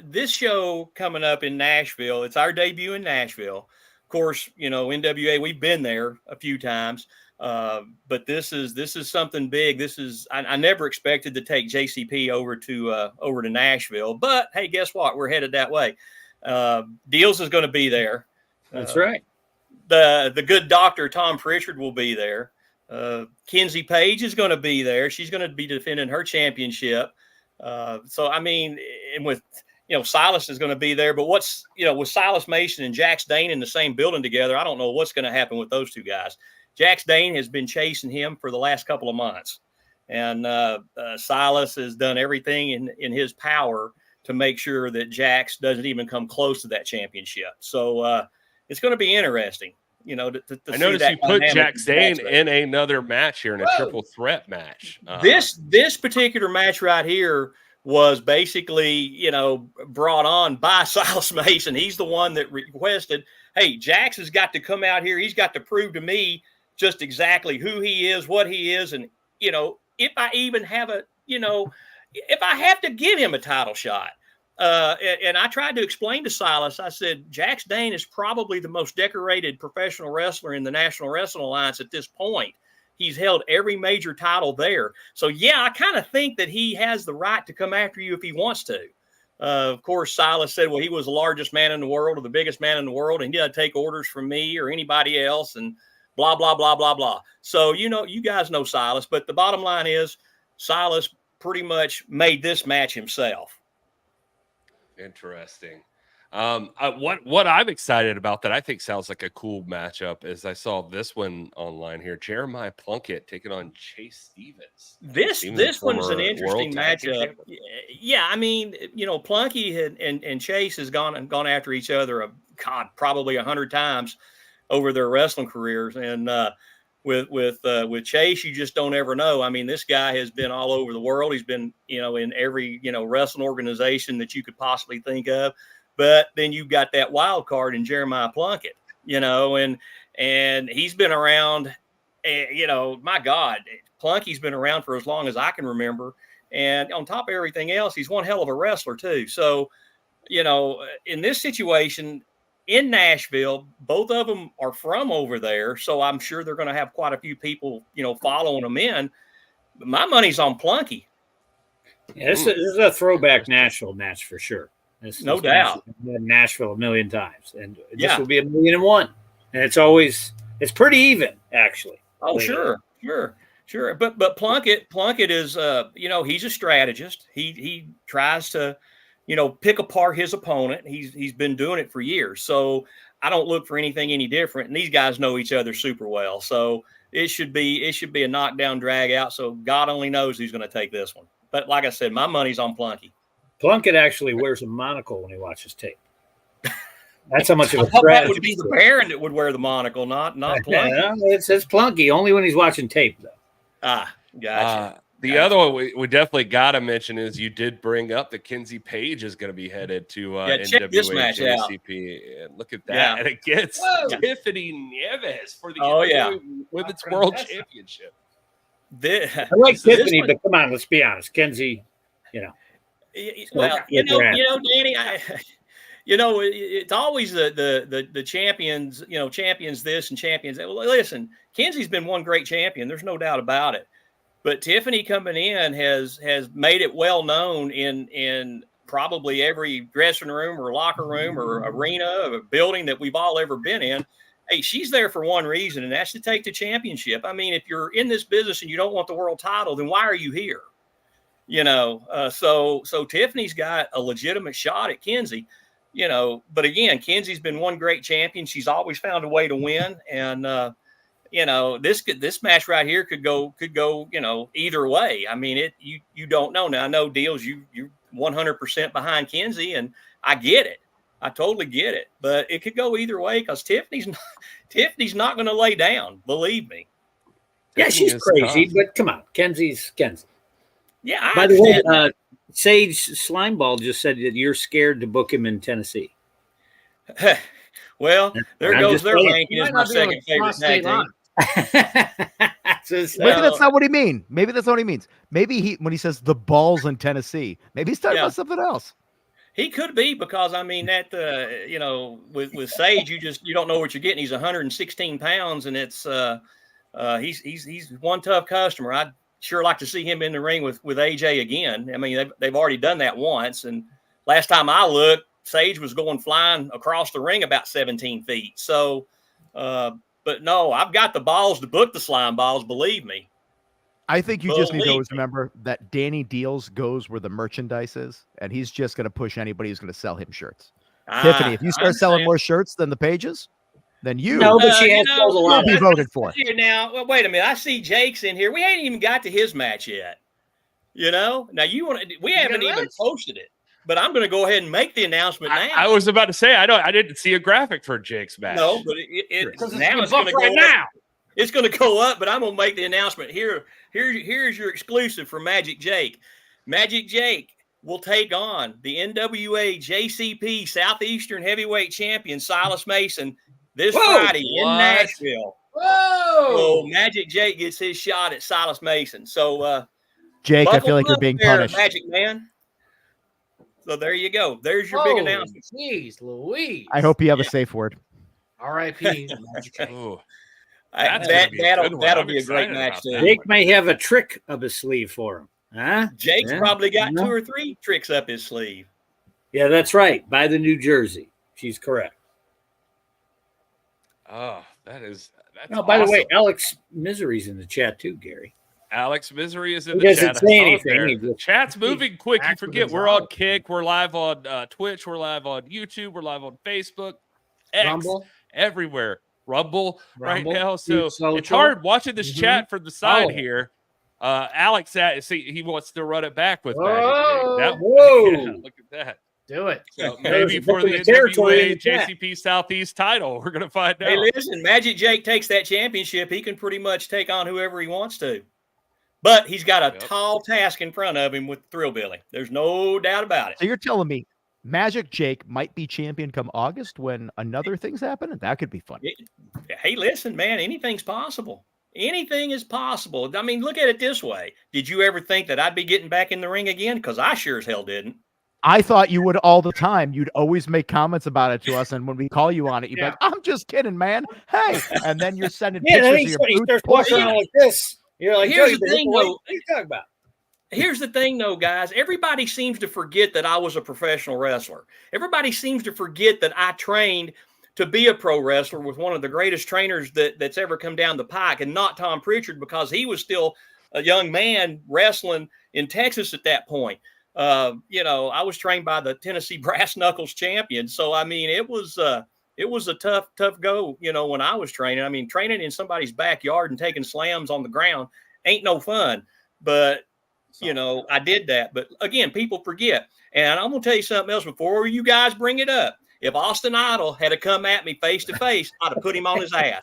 this show coming up in Nashville. It's our debut in Nashville. Of course, NWA. We've been there a few times, but this is something big. I never expected to take JCP over to Nashville. But hey, guess what? We're headed that way. Dealz is going to be there. That's right. The good doctor Tom Pritchard will be there. Kenzie Page is going to be there. She's going to be defending her championship. So, I mean, and with, Silas is going to be there, but with Silas Mason and Jax Dane in the same building together, I don't know what's going to happen with those two guys. Jax Dane has been chasing him for the last couple of months, and Silas has done everything in his power to make sure that Jax doesn't even come close to that championship. So, it's going to be interesting. I noticed you put Jax Dane in another match here in a triple threat match. This particular match right here was basically, brought on by Silas Mason. He's the one that requested, hey, Jax has got to come out here. He's got to prove to me just exactly who he is, what he is. And, if I even have if I have to give him a title shot. And I tried to explain to Silas, I said, Jax Dane is probably the most decorated professional wrestler in the National Wrestling Alliance at this point. He's held every major title there. So, yeah, I kind of think that he has the right to come after you if he wants to. Of course, Silas said, well, he was the largest man in the world or the biggest man in the world, and he had to take orders from me or anybody else and blah, blah, blah, blah, blah. So, you guys know Silas. But the bottom line is Silas pretty much made this match himself. Interesting. What I'm excited about that I think sounds like a cool matchup is I saw this one online here. Jeremiah Plunkett taking on Chase Stevens. This one's an interesting matchup. Yeah, I mean, Plunkett and Chase has gone after each other probably 100 times over their wrestling careers, and with Chase, you just don't ever know. I mean, this guy has been all over the world. He's been, in every, wrestling organization that you could possibly think of. But then you've got that wild card in Jeremiah Plunkett, and he's been around, my God, Plunkett's been around for as long as I can remember. And on top of everything else, he's one hell of a wrestler too. So, in this situation, in Nashville, both of them are from over there, so I'm sure they're going to have quite a few people, following them in. But my money's on Plunkett. Yeah, this is a throwback Nashville match for sure. No doubt. Nashville a million times, and this will be 1,000,001. And it's pretty even, actually. Oh, sure. But Plunkett is, he's a strategist. He tries to, pick apart his opponent. He's been doing it for years. So I don't look for anything any different. And these guys know each other super well. So it should be a knockdown drag out. So God only knows who's going to take this one. But like I said, my money's on Plunkett. Plunkett actually wears a monocle when he watches tape. That's how much of a That threat. would be the Baron that would wear the monocle, not Plunky. Yeah, it's Plunky, only when he's watching tape, though. Ah, gotcha. The other one we definitely got to mention is you did bring up that Kenzie Page is going to be headed to check this NWA match out. JCP. And look at that. Yeah. And it gets Whoa. Tiffany Nieves for the NWA Women's World Championship. I like Tiffany, but come on, let's be honest. Kenzie, Well, Danny, it's always the champions, champions this and champions that. Well, listen, Kenzie's been one great champion. There's no doubt about it. But Tiffany coming in has made it well known in probably every dressing room or locker room or arena or building that we've all ever been in. Hey, she's there for one reason, and that's to take the championship. I mean, if you're in this business and you don't want the world title, then why are you here? So Tiffany's got a legitimate shot at Kenzie, but again, Kenzie's been one great champion. She's always found a way to win. And, this match right here could go, either way. I mean, you don't know. Now I know Dealz, you're 100% behind Kenzie, and I get it. I totally get it, but it could go either way because Tiffany's not going to lay down. Believe me. Yeah, she's crazy, but come on, Kenzie's Kenzie. Yeah. By the way, Sage Slimeball just said that you're scared to book him in Tennessee. Well, there goes their ranking as my second favorite tag team. Maybe that's not what he means. Maybe that's not what he means. Maybe when he says the balls in Tennessee, maybe he's talking about something else. He could be, because I mean that with Sage, you don't know what you're getting. He's 116 pounds, and it's he's one tough customer. I'd sure like to see him in the ring with AJ again. I mean, they've already done that once, and last time I looked, Sage was going flying across the ring about 17 feet. So, but no, I've got the balls to book the slime balls. Believe me. I think you just need to always remember that Danny Dealz goes where the merchandise is, and he's just going to push anybody who's going to sell him shirts. Tiffany, if you start selling more shirts than the Pages, then you but she has sold a lot. Will be voted for. Here now, well, wait a minute. I see Jake's in here. We ain't even got to his match yet. Now we haven't even posted it, but I'm going to go ahead and make the announcement now. I was about to say I didn't see a graphic for Jake's match. No, but it's going to go now. It's going to go up, but I'm going to make the announcement here. Here's your exclusive for Magic Jake. Magic Jake will take on the NWA JCP Southeastern Heavyweight Champion Silas Mason this Friday in Nashville. Whoa! So Magic Jake gets his shot at Silas Mason. So Jake, I feel like you're being punished. Magic Man. So there you go. There's your big announcement. Jeez Louise. I hope you have a safe word. R.I.P. Magic Jake. That'll be a great match too. Jake may have a trick up his sleeve for him. Huh? Jake's probably got 2 or 3 tricks up his sleeve. Yeah, that's right. By the New Jersey. She's correct. Oh, that's by the way, Alex Misery's in the chat too, Gary. Alex Misery is in He the doesn't chat. say anything. The chat's moving quick. You forget we're on Kick. We're live on Twitch. We're live on YouTube. We're live on Facebook, X, Rumble. everywhere. Rumble right now. Social. So it's hard watching this chat from the side here. Alex, he wants to run it back with Magic. Whoa. Look at that. Do it. So maybe for the NWA JCP Southeast title, we're going to find out. Hey, listen, Magic Jake takes that championship. He can pretty much take on whoever he wants to. But he's got a tall task in front of him with Thrill Billy. There's no doubt about it. So you're telling me Magic Jake might be champion come August when another thing's happening? That could be fun. Hey, listen, man, anything's possible. Anything is possible. I mean, look at it this way. Did you ever think that I'd be getting back in the ring again? Because I sure as hell didn't. I thought you would all the time. You'd always make comments about it to us, and when we call you on it, you'd be like, "I'm just kidding, man. Hey," and then you're sending pictures of your boots. Walking around like this. You're like, here's the thing, what though. are you talking about? Here's the thing, though, guys. Everybody seems to forget that I was a professional wrestler. Everybody seems to forget that I trained to be a pro wrestler with one of the greatest trainers that's ever come down the pike, and not Tom Pritchard, because he was still a young man wrestling in Texas at that point. I was trained by the Tennessee Brass Knuckles champion. So, I mean, it was a tough go, when I was training. I mean, training in somebody's backyard and taking slams on the ground ain't no fun. But, I did that. But, again, people forget. And I'm going to tell you something else before you guys bring it up. If Austin Idol had to come at me face to face, I'd have put him on his ass.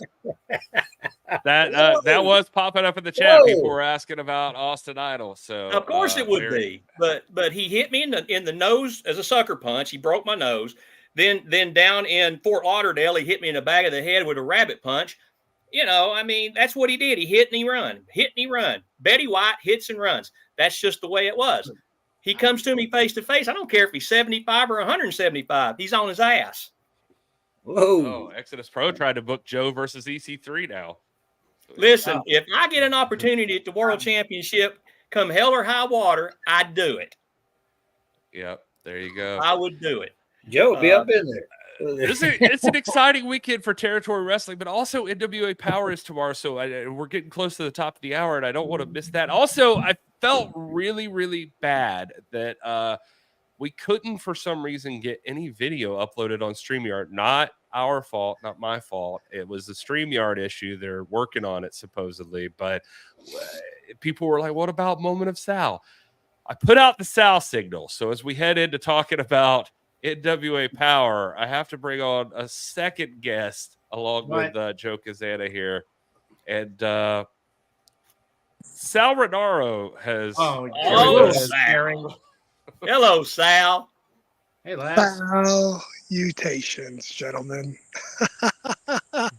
That was popping up in the chat. People were asking about Austin Idol. So of course it would be. But he hit me in the nose as a sucker punch. He broke my nose. Then down in Fort Lauderdale, he hit me in the back of the head with a rabbit punch. You know, I mean, that's what he did. He hit and he run. Hit and he run. Betty White hits and runs. That's just the way it was. He comes to me face to face. I don't care if he's 75 or 175. He's on his ass. Whoa. Oh, Exodus Pro tried to book Joe versus EC3 now. Listen, if I get an opportunity at the World Championship, come hell or high water, I'd do it. Yep, there you go. I would do it. Joe, be up in there. It's an exciting weekend for territory wrestling, but also NWA Power is tomorrow, so we're getting close to the top of the hour, and I don't want to miss that. Also, I felt really, really bad that we couldn't, for some reason, get any video uploaded on StreamYard. Not our fault, not my fault. It was the StreamYard issue. They're working on it, supposedly, but people were like, what about Moment of Sal? I put out the Sal signal, so as we head into talking about NWA Power, I have to bring on a second guest along with Joe Cazana here. And Sal Rinauro has... Sal. Hello, Sal. Hey, lads. Salutations, gentlemen.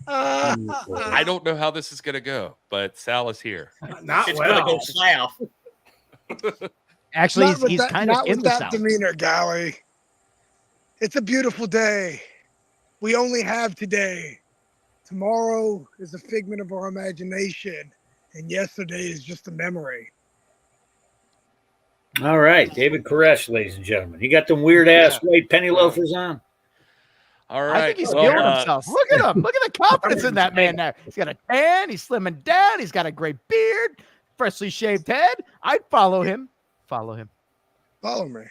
I don't know how this is going to go, but Sal is here. Not it's well. going to go south. Actually, he's kind of in the that South. demeanor, Galli. It's a beautiful day. We only have today. Tomorrow is a figment of our imagination, and yesterday is just a memory. All right, David Koresh, ladies and gentlemen. He got them weird ass white penny loafers on. All right. I think he's feeling himself. Look at him. Look at the confidence in that man now. He's got a tan. He's slimming down. He's got a great beard, freshly shaved head. I'd follow him. Follow him. Follow me.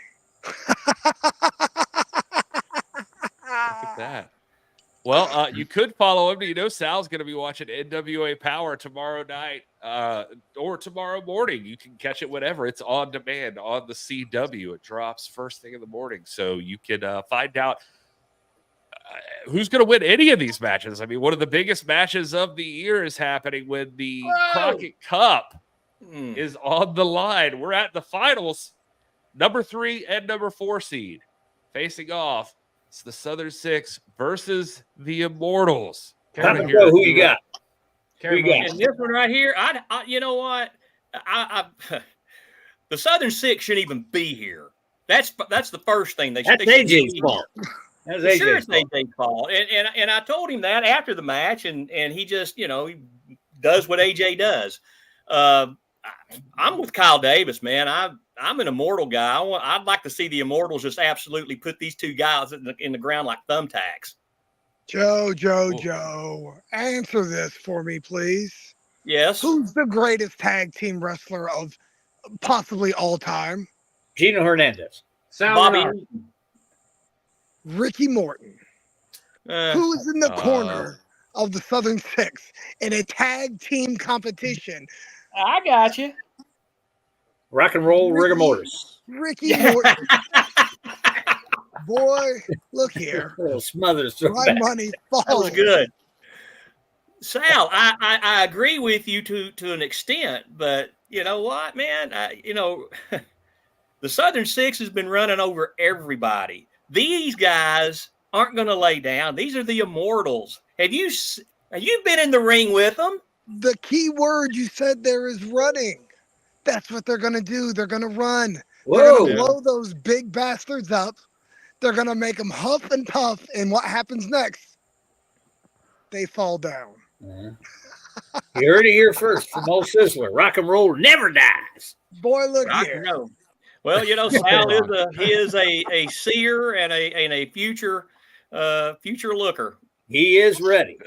Look at that. Well, you could follow him. You know, Sal's going to be watching NWA Power tomorrow night or tomorrow morning. You can catch it whenever. It's on demand on the CW. It drops first thing in the morning. So you can find out who's going to win any of these matches. I mean, one of the biggest matches of the year is happening when the Crockett Cup is on the line. We're at the finals. Number 3 and number 4 seed facing off. It's the Southern Six versus the Immortals. Who you got? And this one right here, I you know what? The Southern Six shouldn't even be here. That's the first thing they should. That's AJ's fault. That's AJ's fault. And I told him that after the match, and he just he does what AJ does. I'm with Kyle Davis, man. I'm an Immortal guy. I'd like to see the Immortals just absolutely put these two guys in the ground like thumbtacks. Joe, answer this for me, please. Yes. Who's the greatest tag team wrestler of possibly all time? Gino Hernandez. Bobby. Ricky Morton. Who's in the corner of the Southern Six in a tag team competition? I got you. Rock and roll rigor mortis. Ricky Morton. Boy, look here. Smothers. My money falls. That was good. Sal, I agree with you to an extent, but you know what, man? The Southern Six has been running over everybody. These guys aren't going to lay down. These are the Immortals. Have you been in the ring with them? The key word you said there is running. That's what they're going to do. They're going to run. Whoa. They're going to blow those big bastards up. They're going to make them huff and puff. And what happens next? They fall down. You heard it here first from old Sizzler. Rock and roll never dies. Boy, look Rock here. No. Well, Sal is a seer and a future looker. He is ready.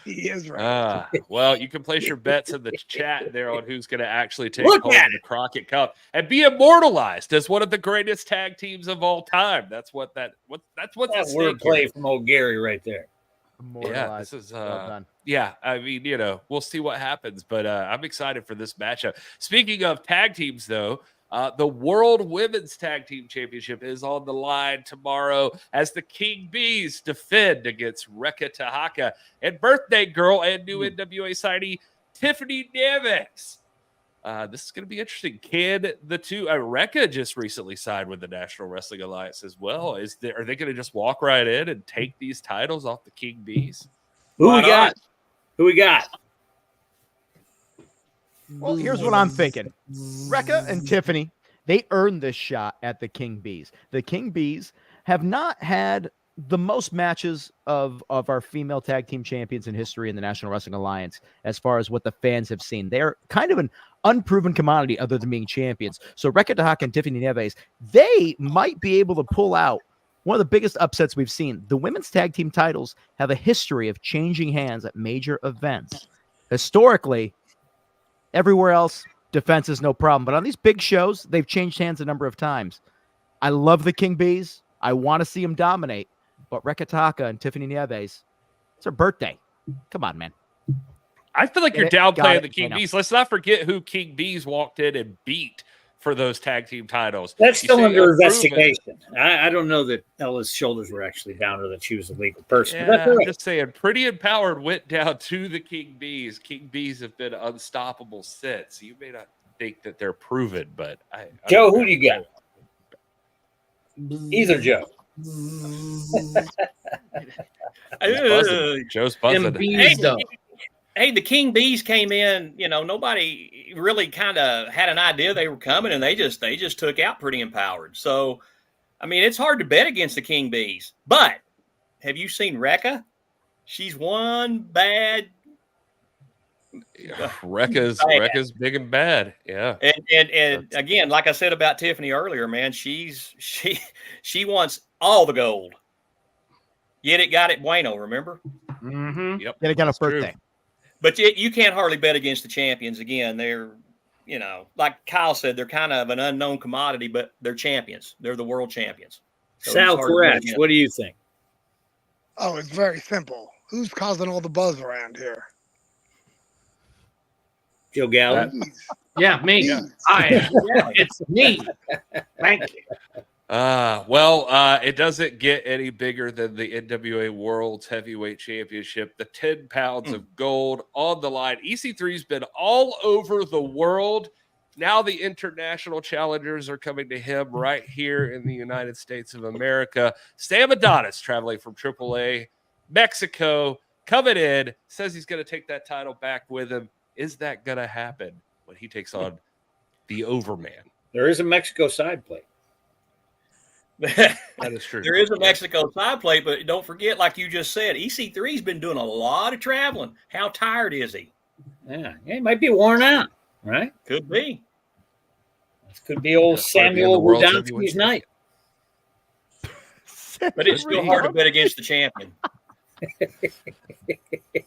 He is ready. Well, you can place your bets in the chat there on who's going to actually take home the Crockett Cup and be immortalized as one of the greatest tag teams of all time. That's what that wordplay from old Gary right there. Yeah, this is yeah. I mean, we'll see what happens, but I'm excited for this matchup. Speaking of tag teams, though, The World Women's Tag Team Championship is on the line tomorrow as the King Bees defend against Rekka Tahaka and birthday girl and new NWA signee Tiffany Nieves. This is going to be interesting. Can the two Rekka just recently signed with the National Wrestling Alliance as well? Are they going to just walk right in and take these titles off the King Bees? Who we got? Who we got? Well, here's what I'm thinking. Rekka and Tiffany, they earned this shot at the King Bees. The King Bees have not had the most matches of our female tag team champions in history in the National Wrestling Alliance as far as what the fans have seen. They're kind of an unproven commodity other than being champions. So Rekka Tahaka and Tiffany Nieves, they might be able to pull out one of the biggest upsets we've seen. The women's tag team titles have a history of changing hands at major events. Historically, everywhere else, defense is no problem. But on these big shows, they've changed hands a number of times. I love the King Bees. I want to see them dominate. But Rekka Tahaka and Tiffany Nieves, it's her birthday. Come on, man. I feel like you're downplaying the King Bees. Let's not forget who King Bees walked in and beat for those tag team titles. That's still under investigation. I don't know that Ella's shoulders were actually down or that she was a legal person. Yeah, I'm just saying, Pretty Empowered went down to the King Bees. King Bees have been unstoppable since. You may not think that they're proven, but Joe, who do you got? Either Joe. Joe's buzzing. Hey, the King Bees came in. You know, nobody really kind of had an idea they were coming, and they just took out Pretty Empowered. So, I mean, it's hard to bet against the King Bees. But have you seen Rekka? She's one bad. Rekka's big and bad. Yeah. And again, like I said about Tiffany earlier, man, she wants all the gold. Yet it got it bueno, remember? Mm-hmm. Yep. Yet it got a birthday. But you can't hardly bet against the champions. Again, they're, you know, like Kyle said, they're kind of an unknown commodity, but they're champions. They're the world champions. So Sal Rinauro, what do you think? Oh, it's very simple. Who's causing all the buzz around here? Joe Galli? Yeah, me. It's me. Thank you. It doesn't get any bigger than the NWA World's Heavyweight Championship. The 10 pounds of gold on the line. EC3's been all over the world. Now the international challengers are coming to him right here in the United States of America. Sam Adonis traveling from AAA, Mexico, coming in, says he's going to take that title back with him. Is that going to happen when he takes on the Overman? There is a Mexico side plate. That is true. There is a Mexico side plate, but don't forget, like you just said, EC3's been doing a lot of traveling. How tired is he? Yeah, he might be worn out, right? Could be. This could be old Samuel Wodanski's night. But it's still hard to bet against the champion.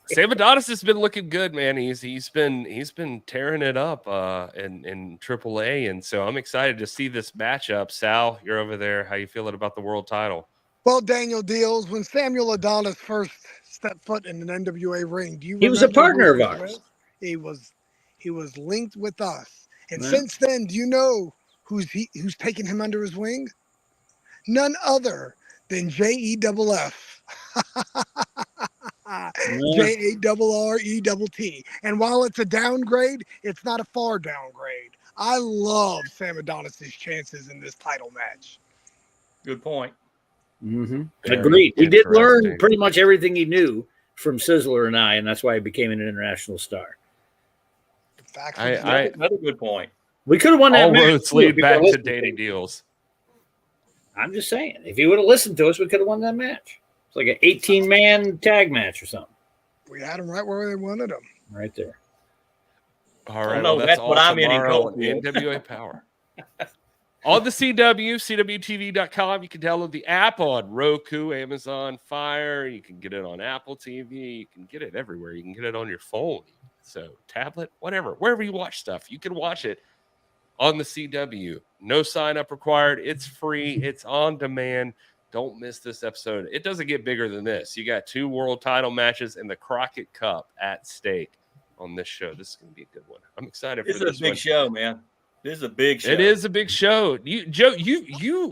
Sam Adonis has been looking good, man. He's been tearing it up in AAA, and so I'm excited to see this matchup. Sal, you're over there. How you feeling about the world title? Well, Daniel Dealz, when Samuel Adonis first stepped foot in an NWA ring, do you He was a remember partner who of he ours. was? He was linked with us, and Yeah. since then, do you know who's taken him under his wing? None other than JEFF. JARRETT. And while it's a downgrade, it's not a far downgrade. I love Sam Adonis's chances in this title match. Good point. Mm-hmm. Agreed. He did learn pretty much everything he knew from Sizzler and I, and that's why he became an international star. Another good point. We could have won that all match. roads lead back to Danny Dealz. I'm just saying, if he would have listened to us, we could have won that match. It's like an 18-man tag match or something. We had him right where they wanted him. Right there. All right, no, well, that's all what I'm in tomorrow on Coldfield. NWA Power. On the CW, CWTV.com, you can download the app on Roku, Amazon Fire. You can get it on Apple TV. You can get it everywhere. You can get it on your phone. So tablet, whatever, wherever you watch stuff, you can watch it on the CW. No sign up required. It's free. It's on demand. Don't miss this episode. It doesn't get bigger than this. You got 2 world title matches and the Crockett Cup at stake on this show. This is going to be a good one. I'm excited for This this is a big one. show, man. This is a big show. It is a big show. Joe,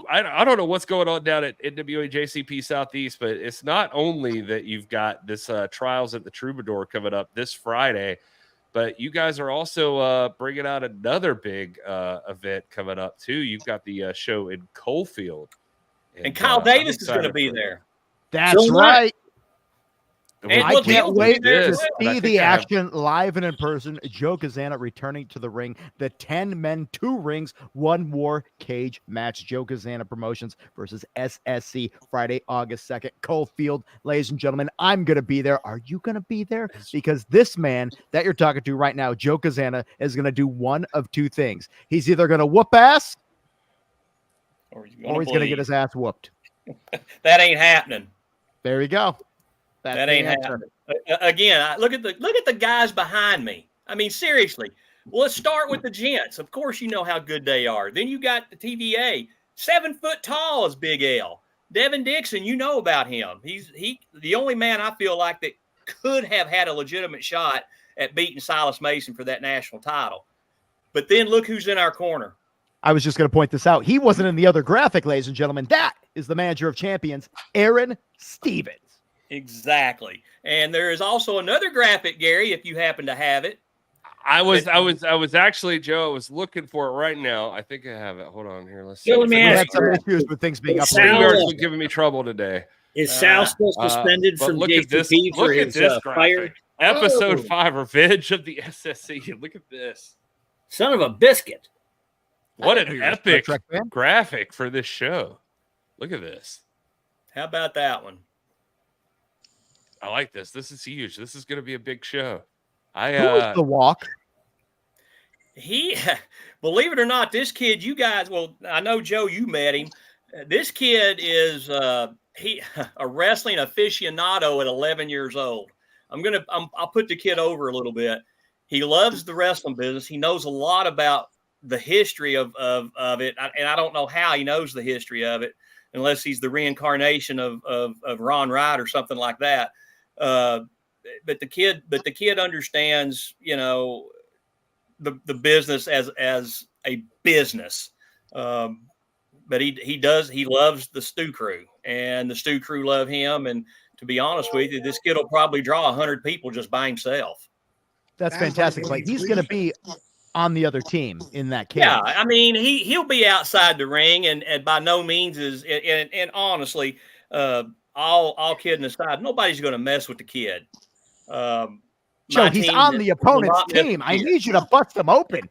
I don't know what's going on down at NWA JCP Southeast, but it's not only that you've got this Trials at the Troubadour coming up this Friday, but you guys are also bringing out another big event coming up too. You've got the show in Coalfield. And Kyle Davis is going to be there. That's right. And I can't wait to see I the action live and in person. Joe Cazana returning to the ring. The 10 men, 2 rings, 1 war cage match. Joe Cazana Promotions versus SSC Friday, August 2nd. Coalfield, ladies and gentlemen, I'm going to be there. Are you going to be there? Because this man that you're talking to right now, Joe Cazana, is going to do one of 2 things. He's either going to whoop ass or he's going to get his ass whooped. That ain't happening. There you go. That ain't happening. Again, look at the guys behind me. I mean, seriously. Well, let's start with the gents. Of course, you know how good they are. Then you got the TVA. 7 foot tall is Big L. Devin Dixon, you know about him. He's the only man I feel like that could have had a legitimate shot at beating Silas Mason for that national title. But then look who's in our corner. I was just going to point this out. He wasn't in the other graphic, ladies and gentlemen. That is the manager of champions, Aaron Stevens. Exactly. And there is also another graphic, Gary, if you happen to have it. I was actually, Joe, I was looking for it right now. I think I have it. Hold on here. Let's see. Joe, let me ask had some issues with things being StreamYard's been giving me trouble today. Is Sal still suspended from JCP for his fire? Episode 5, Revenge of the SSC. Look at this. Son of a biscuit. What an epic graphic for this show. Look at this. How about that one? I like this. This is huge. This is going to be a big show. Who was the walk? He, believe it or not, this kid, you guys, well, I know, Joe, you met him. This kid is a wrestling aficionado at 11 years old. I'll put the kid over a little bit. He loves the wrestling business. He knows a lot about the history of it. And I don't know how he knows the history of it, unless he's the reincarnation of Ron Wright or something like that. But the kid understands, you know, the business as a business. But he loves the Stew Crew, and the Stew Crew love him. And to be honest with you, this kid will probably draw 100 people just by himself. That's fantastic. Like, he's going to be on the other team in that case. Yeah, I mean, he'll be outside the ring, and by no means is and honestly, all kidding aside, nobody's going to mess with the kid. Joe, he's on the opponent's team. I need you to bust him open.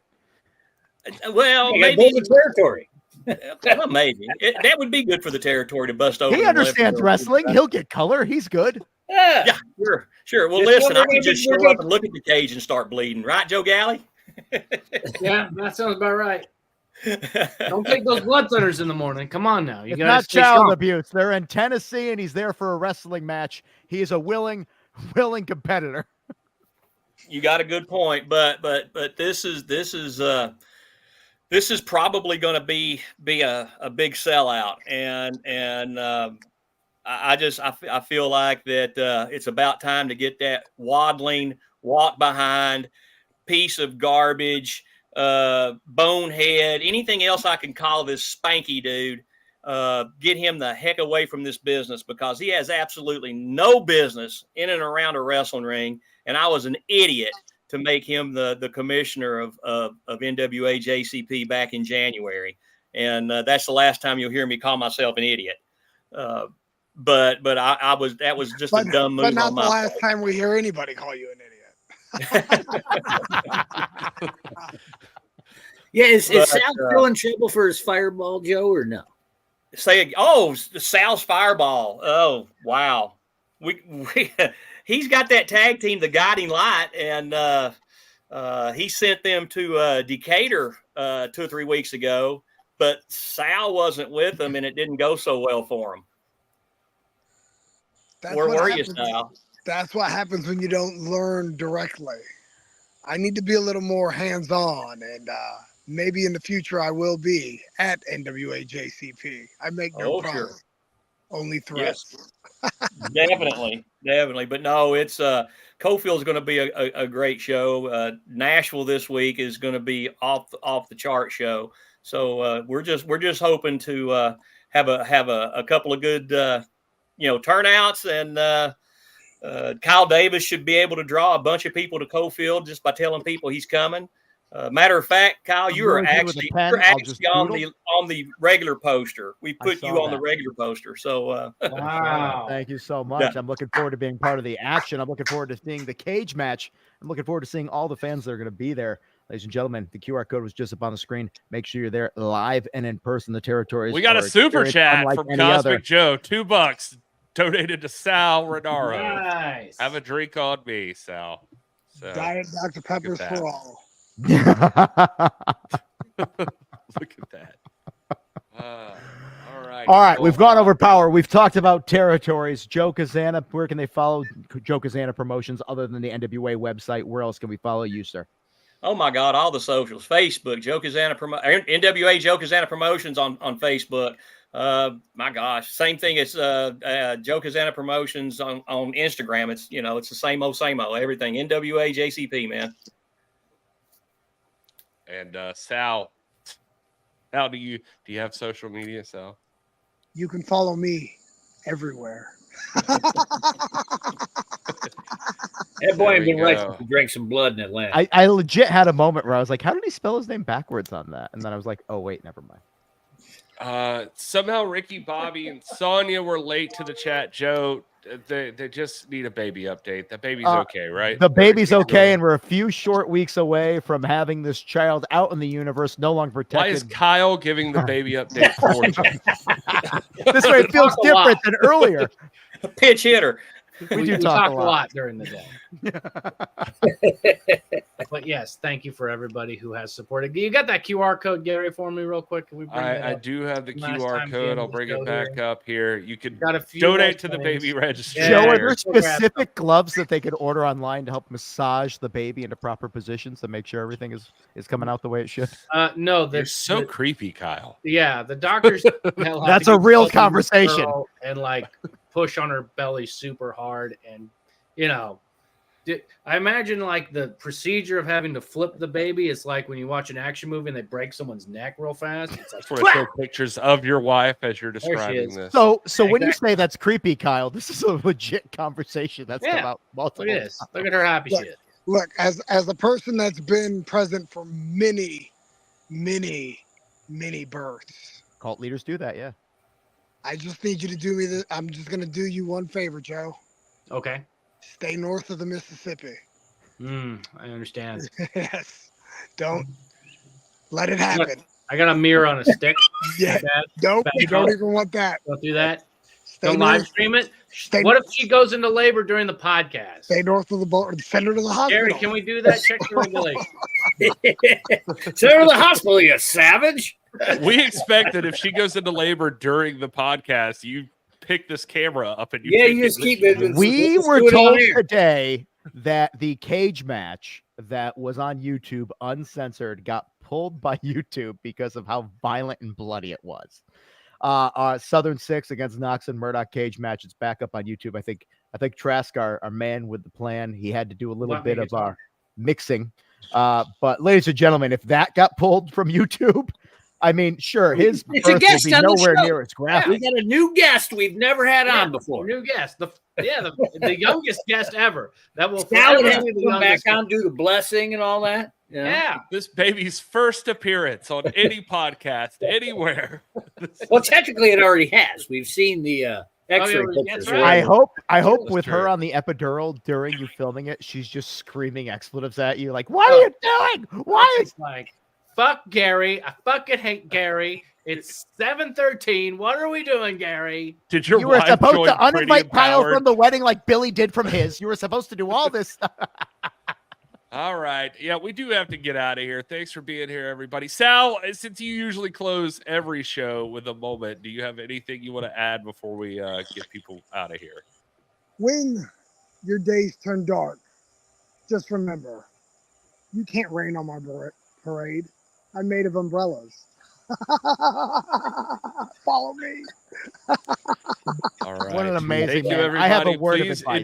Well, maybe the territory. Well, maybe that would be good for the territory to bust over. He understands wrestling. He'll get color. He's good. Yeah, sure. Well, listen, I can just show up and look at the cage and start bleeding, right, Joe Galli? Yeah, that sounds about right. Don't take those blood thinners in the morning. Come on now. It's not child abuse. They're in Tennessee, and he's there for a wrestling match. He is a willing competitor. You got a good point, but this is probably going to be a big sellout, and I feel like that it's about time to get that waddling, walk behind piece of garbage, bonehead, anything else I can call this spanky dude, get him the heck away from this business, because he has absolutely no business in and around a wrestling ring. And I was an idiot to make him the commissioner of NWA JCP back in January. And that's the last time you'll hear me call myself an idiot. But that was just a dumb move. But not on the my last part. time we hear anybody call you an idiot. Yeah, is Sal still in trouble for his fireball, Joe, or no? Sal's fireball. Oh, wow. He's got that tag team, the Guiding Light, and he sent them to Decatur 2 or 3 weeks ago, but Sal wasn't with them, and it didn't go so well for him. Where were you, Sal? That's what happens when you don't learn directly. I need to be a little more hands-on, and maybe in the future I will be at NWA JCP. I make no promise. Sure. Only threats. Yes. Definitely. Definitely. But no, it's Cofield's going to be a great show. Nashville this week is going to be off the chart show. So we're just hoping to have a couple of good turnouts, and Kyle Davis should be able to draw a bunch of people to Cofield just by telling people he's coming. Matter of fact, Kyle, you're actually on the regular poster. We put you on the regular poster. So wow, thank you so much. I'm looking forward to being part of the action. I'm looking forward to seeing the cage match. I'm looking forward to seeing all the fans that are going to be there. Ladies and gentlemen, the QR code was just up on the screen. Make sure you're there live and in person. The territories. We got a super chat from Cosmic Joe, $2 donated to Sal Rinauro. Nice. Have a drink on me, Sal. So, Diet Dr. Pepper's for all. Look at that. All right, we've gone over power. We've talked about territories. Joe Cazana, where can they follow Joe Cazana Promotions other than the NWA website? Where else can we follow you, sir? Oh my God, all the socials. Facebook, Joe Cazana NWA Joe Cazana Promotions on Facebook. My gosh, same thing as Joe Cazana Promotions on Instagram. It's the same old everything. NWA JCP, man. And Sal, how do you have social media, Sal? You can follow me everywhere. That boy ain't been right since he drank some blood in Atlanta. I legit had a moment where I was like, how did he spell his name backwards on that? And then I was like, oh, wait, never mind. Somehow Ricky, Bobby, and Sonia were late to the chat. Joe, they just need a baby update. The baby's okay, right? The baby's okay, and we're a few short weeks away from having this child out in the universe, no longer protected. Why is Kyle giving the baby update for you? This way it feels different than earlier. Pinch hitter. We do talk a lot during the day. But yes, thank you for everybody who has supported. You got that QR code, Gary, for me real quick? Can we bring I do have the QR code. I'll bring it back up here. You can donate to the baby registry. Joe, are there specific gloves that they could order online to help massage the baby into proper positions to make sure everything is coming out the way it should? No, they're so creepy, Kyle. Yeah, the doctors. That's a real conversation. And push on her belly super hard, and I imagine the procedure of having to flip the baby is like when you watch an action movie and they break someone's neck real fast. It's like, that's where I show pictures of your wife as you're describing this. So when you say that's creepy, Kyle, this is a legit conversation. That's about multiple. Look at this. Look at her happy shit. Look, as a person that's been present for many births. Cult leaders do that, yeah. I just need you to do me this. I'm just going to do you one favor, Joe. Okay. Stay north of the Mississippi. I understand. Yes. Don't let it happen. I got a mirror on a stick. Yeah. Nope. You don't even want that. Don't do that. Don't live stream it. What if she goes into labor during the podcast? Stay north of the border. Send her to the hospital. Gary, can we do that? Check the regulation. Send her to the hospital, you savage. We expect that if she goes into labor during the podcast, you pick this camera up and you just keep it. We were told today that the cage match that was on YouTube uncensored got pulled by YouTube because of how violent and bloody it was. Southern Six against Knox and Murdoch cage match. It's back up on YouTube. I think Trask, our man with the plan, he had to do a little bit of mixing. But ladies and gentlemen, if that got pulled from YouTube, I mean, sure, his birth will be nowhere near its graphic. We got a new guest we've never had on before. New guest, the youngest guest ever. That will have to come back on, do the blessing and all that. Yeah, this baby's first appearance on any podcast anywhere. Well, technically, it already has. We've seen the X-ray pictures. Right. I hope with her on the epidural during you filming it, she's just screaming expletives at you, like, "What are you doing? Why?" It's like, fuck Gary. I fucking hate Gary. It's 7:13. What are we doing, Gary? Did you were supposed to uninvite Kyle from the wedding like Billy did from his. You were supposed to do all this stuff. All right. Yeah, we do have to get out of here. Thanks for being here, everybody. Sal, since you usually close every show with a moment, do you have anything you want to add before we get people out of here? When your days turn dark, just remember, you can't rain on my parade. I'm made of umbrellas. Follow me. All right. What an amazing Thank you, man. everybody. I have a word Please of advice.